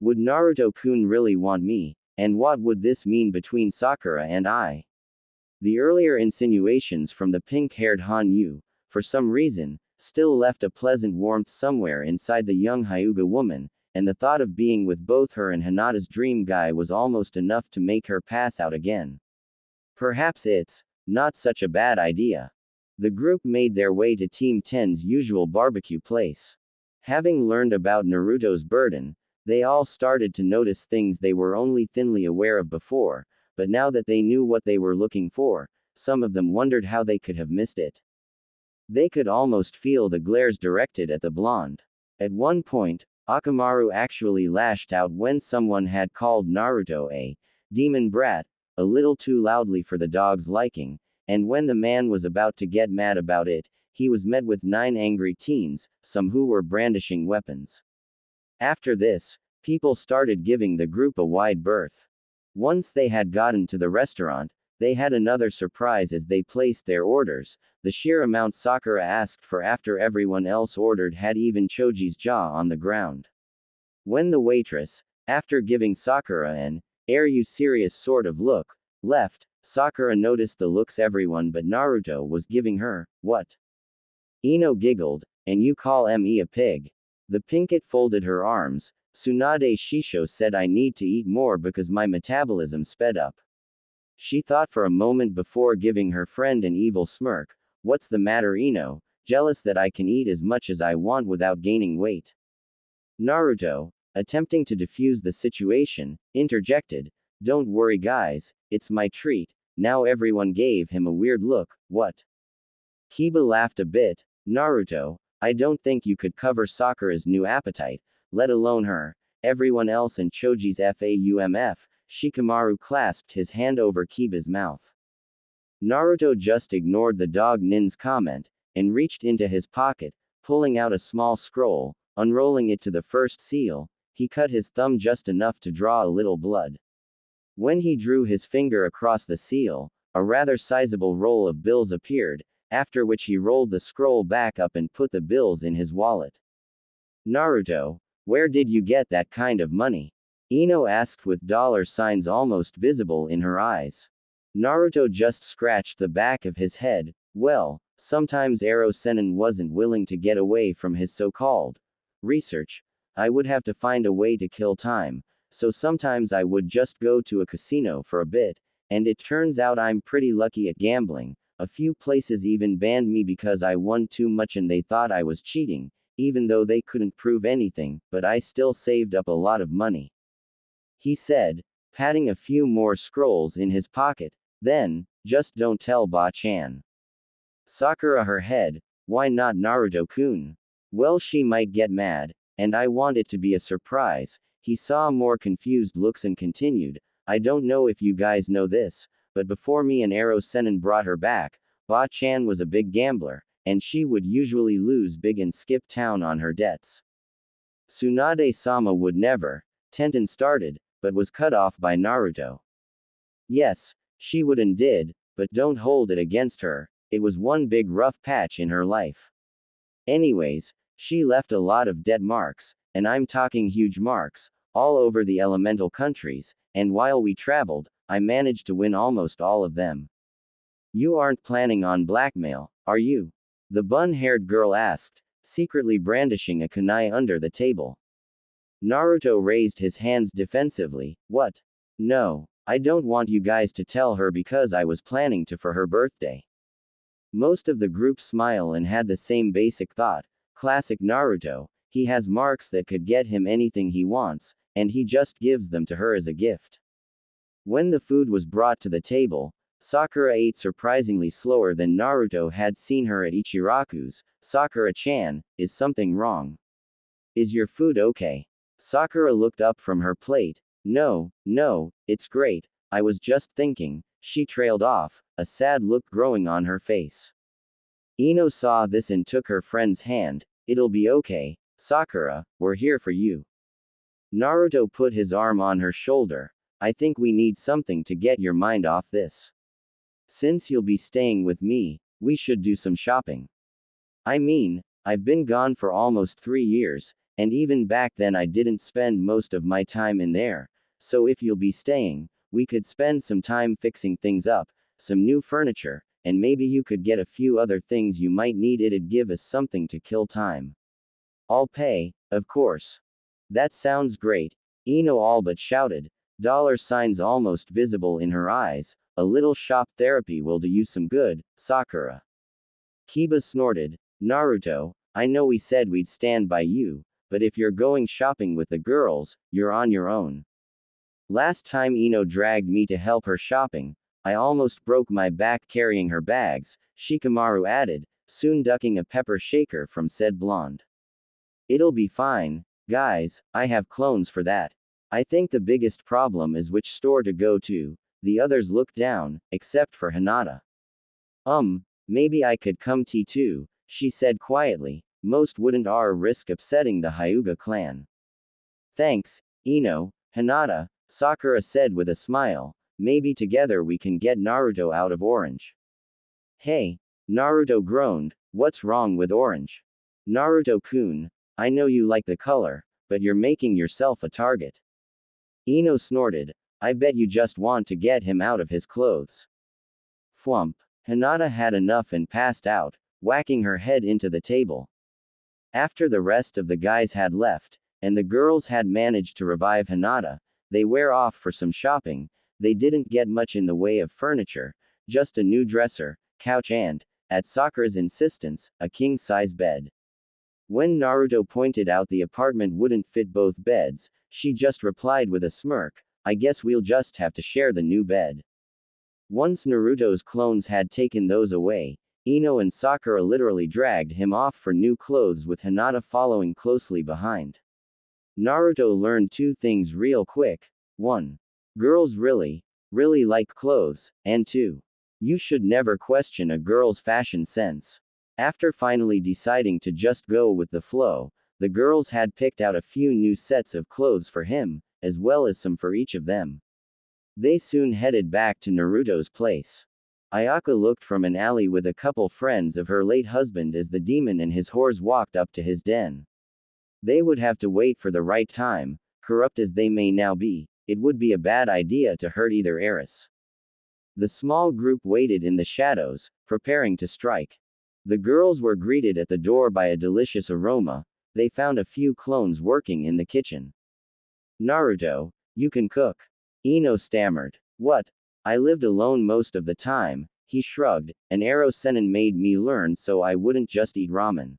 Speaker 1: Would Naruto-kun really want me, and what would this mean between Sakura and I? The earlier insinuations from the pink-haired Hanyu, for some reason, still left a pleasant warmth somewhere inside the young Hyuga woman, and the thought of being with both her and Hinata's dream guy was almost enough to make her pass out again. Perhaps it's not such a bad idea. The group made their way to Team 10's usual barbecue place. Having learned about Naruto's burden, They all started to notice things they were only thinly aware of before, but now that they knew what they were looking for, some of them wondered how they could have missed it. They could almost feel the glares directed at the blonde. At one point, Akamaru actually lashed out when someone had called Naruto a demon brat, a little too loudly for the dog's liking, and when the man was about to get mad about it, he was met with 9 angry teens, some who were brandishing weapons. After this, people started giving the group a wide berth. Once they had gotten to the restaurant, they had another surprise as they placed their orders. The sheer amount Sakura asked for after everyone else ordered had even Choji's jaw on the ground. When the waitress, after giving Sakura an "Are you serious" sort of look, left, Sakura noticed the looks everyone but Naruto was giving her. What? Ino giggled, and you call me a pig? The pinkett folded her arms. Tsunade Shisho said I need to eat more because my metabolism sped up. She thought for a moment before giving her friend an evil smirk. What's the matter, Ino? Jealous that I can eat as much as I want without gaining weight? Naruto, attempting to defuse the situation, interjected. Don't worry guys, it's my treat. Now everyone gave him a weird look. What? Kiba laughed a bit. Naruto, I don't think you could cover Sakura's new appetite, let alone her. Everyone else and Choji's FAUMF. Shikamaru clasped his hand over Kiba's mouth. Naruto just ignored the dog Nin's comment, and reached into his pocket, pulling out a small scroll, unrolling it to the first seal. He cut his thumb just enough to draw a little blood. When he drew his finger across the seal, a rather sizable roll of bills appeared, after which he rolled the scroll back up and put the bills in his wallet. Naruto, where did you get that kind of money? Ino asked with dollar signs almost visible in her eyes. Naruto just scratched the back of his head. Well, sometimes Ero Sennin wasn't willing to get away from his so-called research. I would have to find a way to kill time, so sometimes I would just go to a casino for a bit, and it turns out I'm pretty lucky at gambling. A few places even banned me because I won too much and they thought I was cheating, even though they couldn't prove anything, but I still saved up a lot of money. He said, patting a few more scrolls in his pocket. Then, just don't tell Ba-chan. Sakura her head, why not Naruto-kun? Well, she might get mad, and I want it to be a surprise. He saw more confused looks and continued, I don't know if you guys know this, but before me and Ero Sennin brought her back, Ba-chan was a big gambler, and she would usually lose big and skip town on her debts. Tsunade-sama would never. Tenten started, but was cut off by Naruto. Yes, she would and did, but don't hold it against her, it was one big rough patch in her life. Anyways, she left a lot of debt marks, and I'm talking huge marks, all over the elemental countries, and while we traveled, I managed to win almost all of them. You aren't planning on blackmail, are you? The bun-haired girl asked, secretly brandishing a kunai under the table. Naruto raised his hands defensively. What? No, I don't want you guys to tell her because I was planning to for her birthday. Most of the group smile and had the same basic thought. Classic Naruto, he has marks that could get him anything he wants, and he just gives them to her as a gift. When the food was brought to the table, Sakura ate surprisingly slower than Naruto had seen her at Ichiraku's. Sakura-chan, is something wrong? Is your food okay? Sakura looked up from her plate. No, it's great, I was just thinking, she trailed off, a sad look growing on her face. Ino saw this and took her friend's hand. It'll be okay, Sakura, we're here for you. Naruto put his arm on her shoulder. I think we need something to get your mind off this. Since you'll be staying with me, we should do some shopping. I mean, I've been gone for almost 3 years, and even back then I didn't spend most of my time in there, so if you'll be staying, we could spend some time fixing things up, some new furniture, and maybe you could get a few other things you might need. It'd give us something to kill time. I'll pay, of course. That sounds great, Ino all but shouted, dollar signs almost visible in her eyes. A little shop therapy will do you some good, Sakura. Kiba snorted, Naruto, I know we said we'd stand by you, but if you're going shopping with the girls, you're on your own. Last time Ino dragged me to help her shopping, I almost broke my back carrying her bags, Shikamaru added, soon ducking a pepper shaker from said blonde. It'll be fine, guys, I have clones for that. I think the biggest problem is which store to go to. The others looked down, except for Hinata. Maybe I could come too, she said quietly. Most wouldn't risk upsetting the Hyuga clan. Thanks, Ino, Hinata, Sakura said with a smile. Maybe together we can get Naruto out of orange. Hey, Naruto groaned, what's wrong with orange? Naruto-kun, I know you like the color, but you're making yourself a target. Ino snorted, I bet you just want to get him out of his clothes. Fwump. Hinata had enough and passed out, whacking her head into the table. After the rest of the guys had left, and the girls had managed to revive Hinata, they were off for some shopping. They didn't get much in the way of furniture, just a new dresser, couch and, at Sakura's insistence, a king-size bed. When Naruto pointed out the apartment wouldn't fit both beds, she just replied with a smirk, I guess we'll just have to share the new bed. Once Naruto's clones had taken those away, Ino and Sakura literally dragged him off for new clothes with Hinata following closely behind. Naruto learned two things real quick. 1. Girls really like clothes, and 2. You should never question a girl's fashion sense. After finally deciding to just go with the flow, the girls had picked out a few new sets of clothes for him, as well as some for each of them. They soon headed back to Naruto's place. Ayaka looked from an alley with a couple friends of her late husband as the demon and his whores walked up to his den. They would have to wait for the right time, corrupt as they may now be. It would be a bad idea to hurt either heiress. The small group waited in the shadows, preparing to strike. The girls were greeted at the door by a delicious aroma. They found a few clones working in the kitchen. Naruto, you can cook. Ino stammered. What? I lived alone most of the time, he shrugged. An arrow senin made me learn so I wouldn't just eat ramen.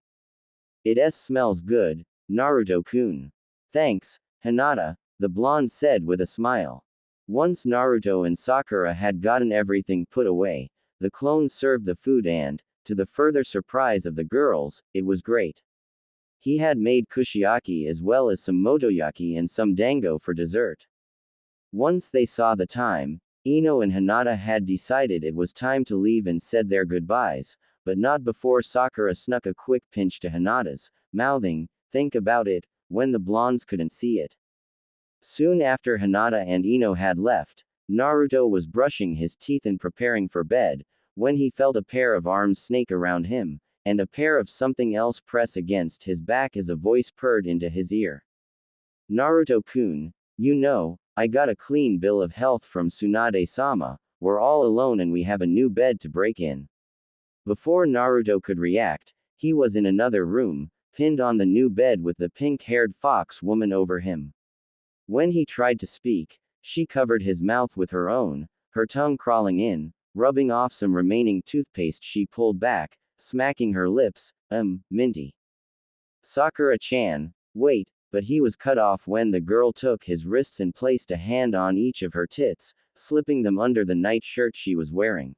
Speaker 1: It smells good, Naruto-kun. Thanks, Hinata, the blonde said with a smile. Once Naruto and Sakura had gotten everything put away, the clones served the food and, to the further surprise of the girls, it was great. He had made kushiyaki as well as some motoyaki and some dango for dessert. Once they saw the time, Ino and Hinata had decided it was time to leave and said their goodbyes, but not before Sakura snuck a quick pinch to Hinata's, mouthing, think about it, when the blondes couldn't see it. Soon after Hinata and Ino had left, Naruto was brushing his teeth and preparing for bed, when he felt a pair of arms snake around him, and a pair of something else press against his back as a voice purred into his ear. Naruto-kun, you know, I got a clean bill of health from Tsunade-sama, we're all alone and we have a new bed to break in. Before Naruto could react, he was in another room, pinned on the new bed with the pink-haired fox woman over him. When he tried to speak, she covered his mouth with her own, her tongue crawling in, rubbing off some remaining toothpaste she pulled back, smacking her lips, minty. Sakura-chan, wait, but he was cut off when the girl took his wrists and placed a hand on each of her tits, slipping them under the nightshirt she was wearing.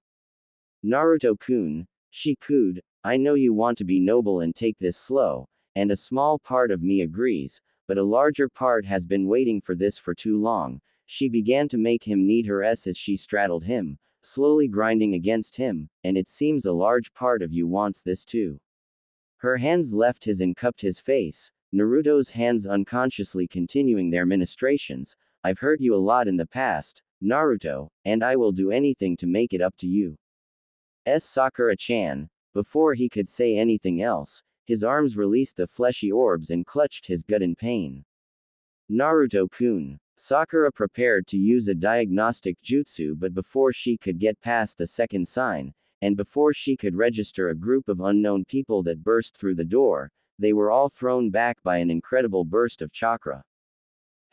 Speaker 1: Naruto-kun, she cooed, I know you want to be noble and take this slow, and a small part of me agrees, but a larger part has been waiting for this for too long. She began to make him need her as she straddled him, slowly grinding against him, and it seems a large part of you wants this too. Her hands left his and cupped his face, Naruto's hands unconsciously continuing their ministrations. I've hurt you a lot in the past, Naruto, and I will do anything to make it up to you. Sakura-chan. Before he could say anything else, his arms released the fleshy orbs and clutched his gut in pain. Naruto-kun. Sakura prepared to use a diagnostic jutsu, but before she could get past the second sign, and before she could register a group of unknown people that burst through the door, they were all thrown back by an incredible burst of chakra.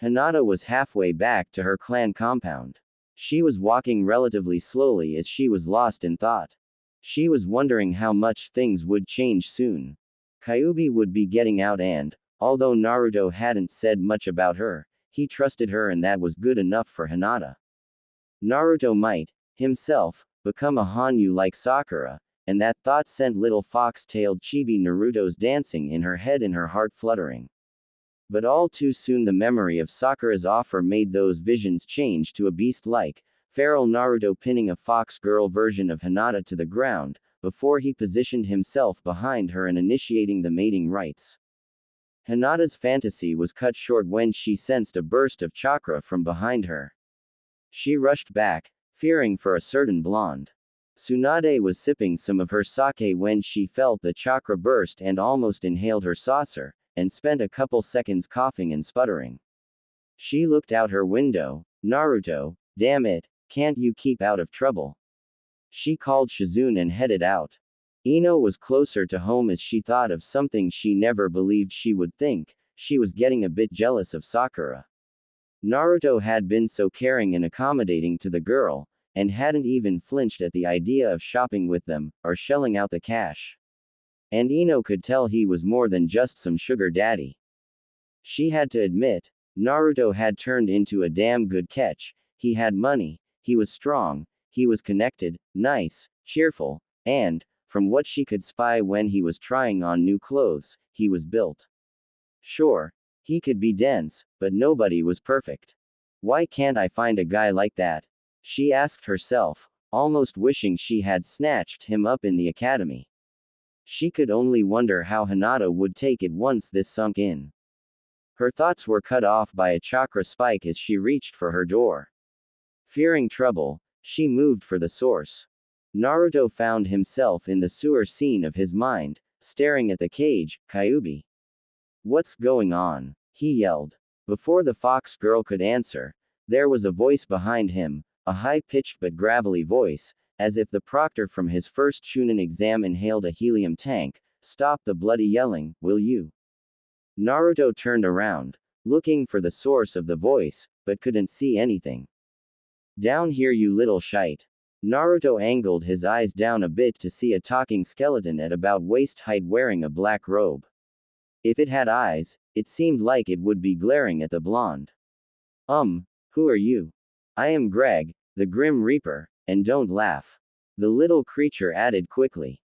Speaker 1: Hinata was halfway back to her clan compound. She was walking relatively slowly as she was lost in thought. She was wondering how much things would change soon. Kyuubi would be getting out and, Although Naruto hadn't said much about her, he trusted her and that was good enough for Hinata. Naruto might, himself, become a Hanyu like Sakura, and that thought sent little fox-tailed chibi Naruto's dancing in her head and her heart fluttering. But all too soon the memory of Sakura's offer made those visions change to a beast-like, feral Naruto pinning a fox girl version of Hinata to the ground, before he positioned himself behind her and initiating the mating rites. Hinata's fantasy was cut short when she sensed a burst of chakra from behind her. She rushed back, fearing for a certain blonde. Tsunade was sipping some of her sake when she felt the chakra burst and almost inhaled her saucer, and spent a couple seconds coughing and sputtering. She looked out her window. Naruto, damn it, can't you keep out of trouble? She called Shizune and headed out. Ino was closer to home as she thought of something she never believed she would think. She was getting a bit jealous of Sakura. Naruto had been so caring and accommodating to the girl, and hadn't even flinched at the idea of shopping with them, or shelling out the cash. And Ino could tell he was more than just some sugar daddy. She had to admit, Naruto had turned into a damn good catch. He had money, he was strong, he was connected, nice, cheerful, and, from what she could spy when he was trying on new clothes, he was built. Sure, he could be dense, but nobody was perfect. Why can't I find a guy like that? She asked herself, almost wishing she had snatched him up in the academy. She could only wonder how Hinata would take it once this sunk in. Her thoughts were cut off by a chakra spike as she reached for her door. Fearing trouble, she moved for the source. Naruto found himself in the sewer scene of his mind, staring at the cage, Kyuubi. What's going on? He yelled. Before the fox girl could answer, there was a voice behind him, a high-pitched but gravelly voice, as if the proctor from his first Chunin exam inhaled a helium tank. Stop the bloody yelling, will you? Naruto turned around, looking for the source of the voice, but couldn't see anything. Down here you little shite. Naruto angled his eyes down a bit to see a talking skeleton at about waist height wearing a black robe. If it had eyes, it seemed like it would be glaring at the blonde. Who are you? I am Greg, the Grim Reaper, and don't laugh. The little creature added quickly.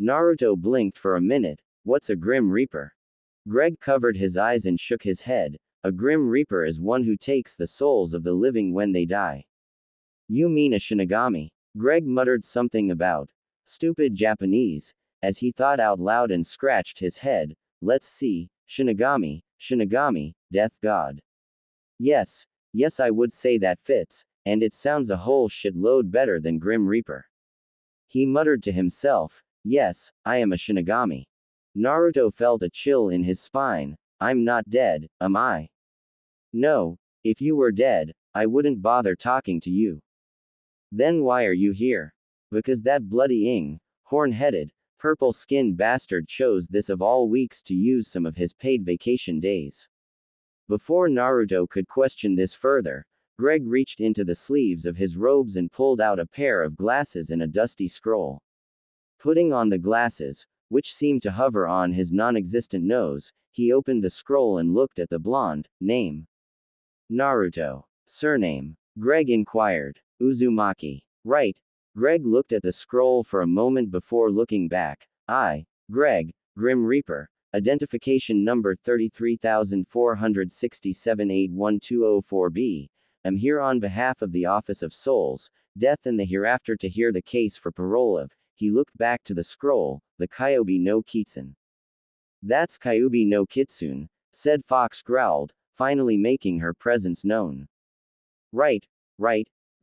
Speaker 1: Naruto blinked for a minute. What's a Grim Reaper? Greg covered his eyes and shook his head. A Grim Reaper is one who takes the souls of the living when they die. You mean a Shinigami? Greg muttered something about stupid Japanese, as he thought out loud and scratched his head. Let's see, Shinigami, death god. Yes, I would say that fits, and it sounds a whole shitload better than Grim Reaper. He muttered to himself, yes, I am a Shinigami. Naruto felt a chill in his spine. I'm not dead, am I? No, if you were dead, I wouldn't bother talking to you. Then why are you here? Because that bloody horn-headed, purple-skinned bastard chose this of all weeks to use some of his paid vacation days. Before Naruto could question this further, Greg reached into the sleeves of his robes and pulled out a pair of glasses and a dusty scroll. Putting on the glasses, which seemed to hover on his non-existent nose, he opened the scroll and looked at the blonde. Name: Naruto. Surname: Greg inquired. Uzumaki. Right. Greg looked at the scroll for a moment before looking back. I, Greg, Grim Reaper, identification number 33,467-81204B, am here on behalf of the Office of Souls, Death and the Hereafter to hear the case for parole of. He looked back to the scroll, the Kyuubi no Kitsune. That's Kyuubi no Kitsune, said Fox growled, finally making her presence known. Right.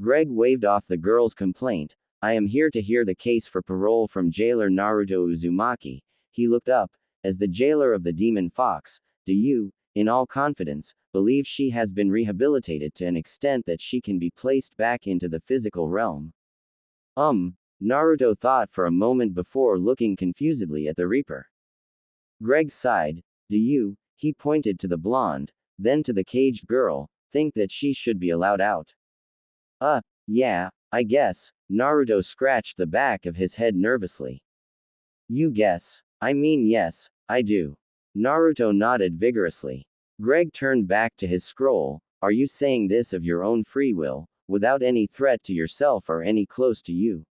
Speaker 1: Greg waved off the girl's complaint. I am here to hear the case for parole from jailer Naruto Uzumaki. He looked up, as the jailer of the Demon Fox. Do you, in all confidence, believe she has been rehabilitated to an extent that she can be placed back into the physical realm? Naruto thought for a moment before looking confusedly at the Reaper. Greg sighed. Do you, he pointed to the blonde, then to the caged girl, think that she should be allowed out? Yeah, I guess. Naruto scratched the back of his head nervously. You guess. I mean yes, I do. Naruto nodded vigorously. Greg turned back to his scroll. Are you saying this of your own free will, without any threat to yourself or any close to you?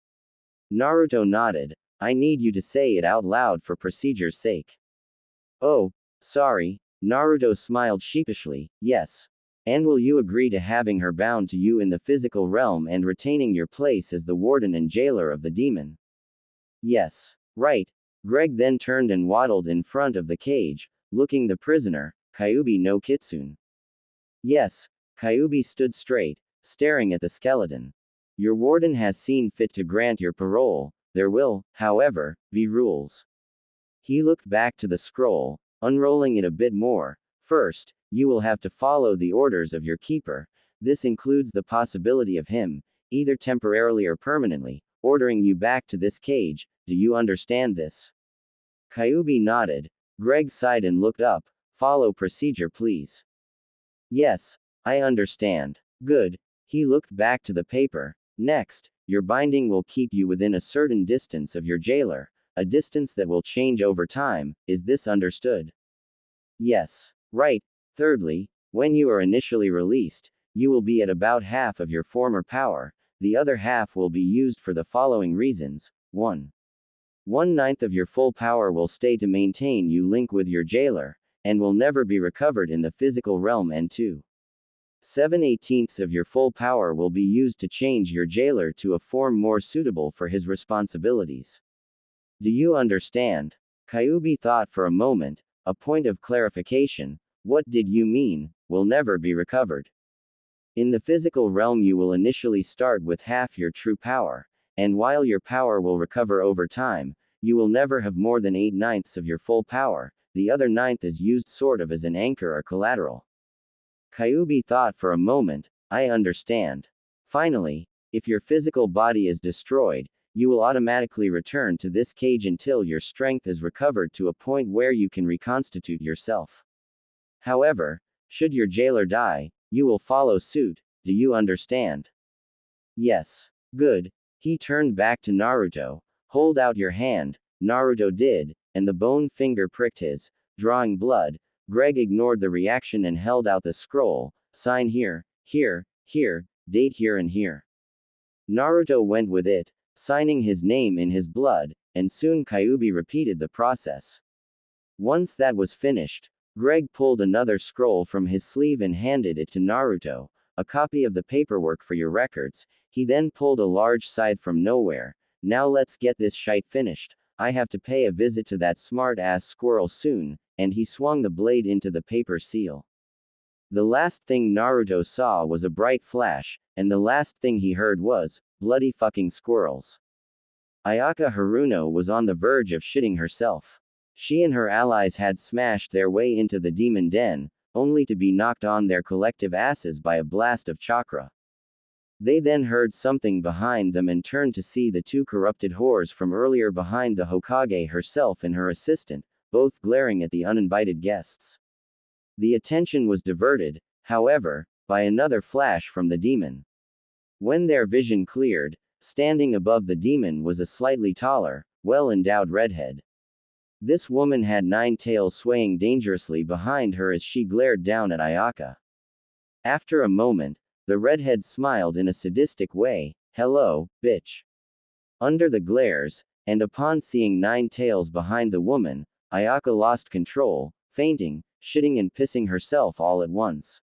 Speaker 1: Naruto nodded. I need you to say it out loud for procedure's sake. Oh, sorry. Naruto smiled sheepishly. Yes. And will you agree to having her bound to you in the physical realm and retaining your place as the warden and jailer of the demon? Yes. Right. Greg then turned and waddled in front of the cage, looking the prisoner, Kyuubi no Kitsune. Yes. Kyuubi stood straight, staring at the skeleton. Your warden has seen fit to grant your parole. There will, however, be rules. He looked back to the scroll, unrolling it a bit more. First, you will have to follow the orders of your keeper. This includes the possibility of him, either temporarily or permanently, ordering you back to this cage. Do you understand this? Kyuubi nodded. Greg sighed and looked up. Follow procedure, please. Yes, I understand. Good. He looked back to the paper. Next, your binding will keep you within a certain distance of your jailer, a distance that will change over time. Is this understood? Yes. Right. Thirdly, when you are initially released, you will be at about half of your former power. The other half will be used for the following reasons. 1. 1/9 of your full power will stay to maintain you link with your jailer, and will never be recovered in the physical realm, and 2. 7/18 of your full power will be used to change your jailer to a form more suitable for his responsibilities. Do you understand? Kyuubi thought for a moment. A point of clarification. What did you mean, will never be recovered? In the physical realm you will initially start with half your true power, and while your power will recover over time, you will never have more than 8/9 of your full power. The other 9th is used sort of as an anchor or collateral. Kyuubi thought for a moment. I understand. Finally, if your physical body is destroyed, you will automatically return to this cage until your strength is recovered to a point where you can reconstitute yourself. However, should your jailer die, you will follow suit. Do you understand? Yes. Good. He turned back to Naruto. Hold out your hand. Naruto did, and the bone finger pricked his, drawing blood. Greg ignored the reaction and held out the scroll. Sign here, here, here, date here and here. Naruto went with it, signing his name in his blood, and soon Kyuubi repeated the process. Once that was finished, Greg pulled another scroll from his sleeve and handed it to Naruto. A copy of the paperwork for your records. He then pulled a large scythe from nowhere. Now let's get this shite finished. I have to pay a visit to that smart-ass squirrel soon, and he swung the blade into the paper seal. The last thing Naruto saw was a bright flash, and the last thing he heard was, bloody fucking squirrels. Ayaka Haruno was on the verge of shitting herself. She and her allies had smashed their way into the demon den, only to be knocked on their collective asses by a blast of chakra. They then heard something behind them and turned to see the two corrupted whores from earlier behind the Hokage herself and her assistant, both glaring at the uninvited guests. The attention was diverted, however, by another flash from the demon. When their vision cleared, standing above the demon was a slightly taller, well-endowed redhead. This woman had 9 tails swaying dangerously behind her as she glared down at Ayaka. After a moment, the redhead smiled in a sadistic way. Hello, bitch. Under the glares, and upon seeing 9 tails behind the woman, Ayaka lost control, fainting, shitting and pissing herself all at once.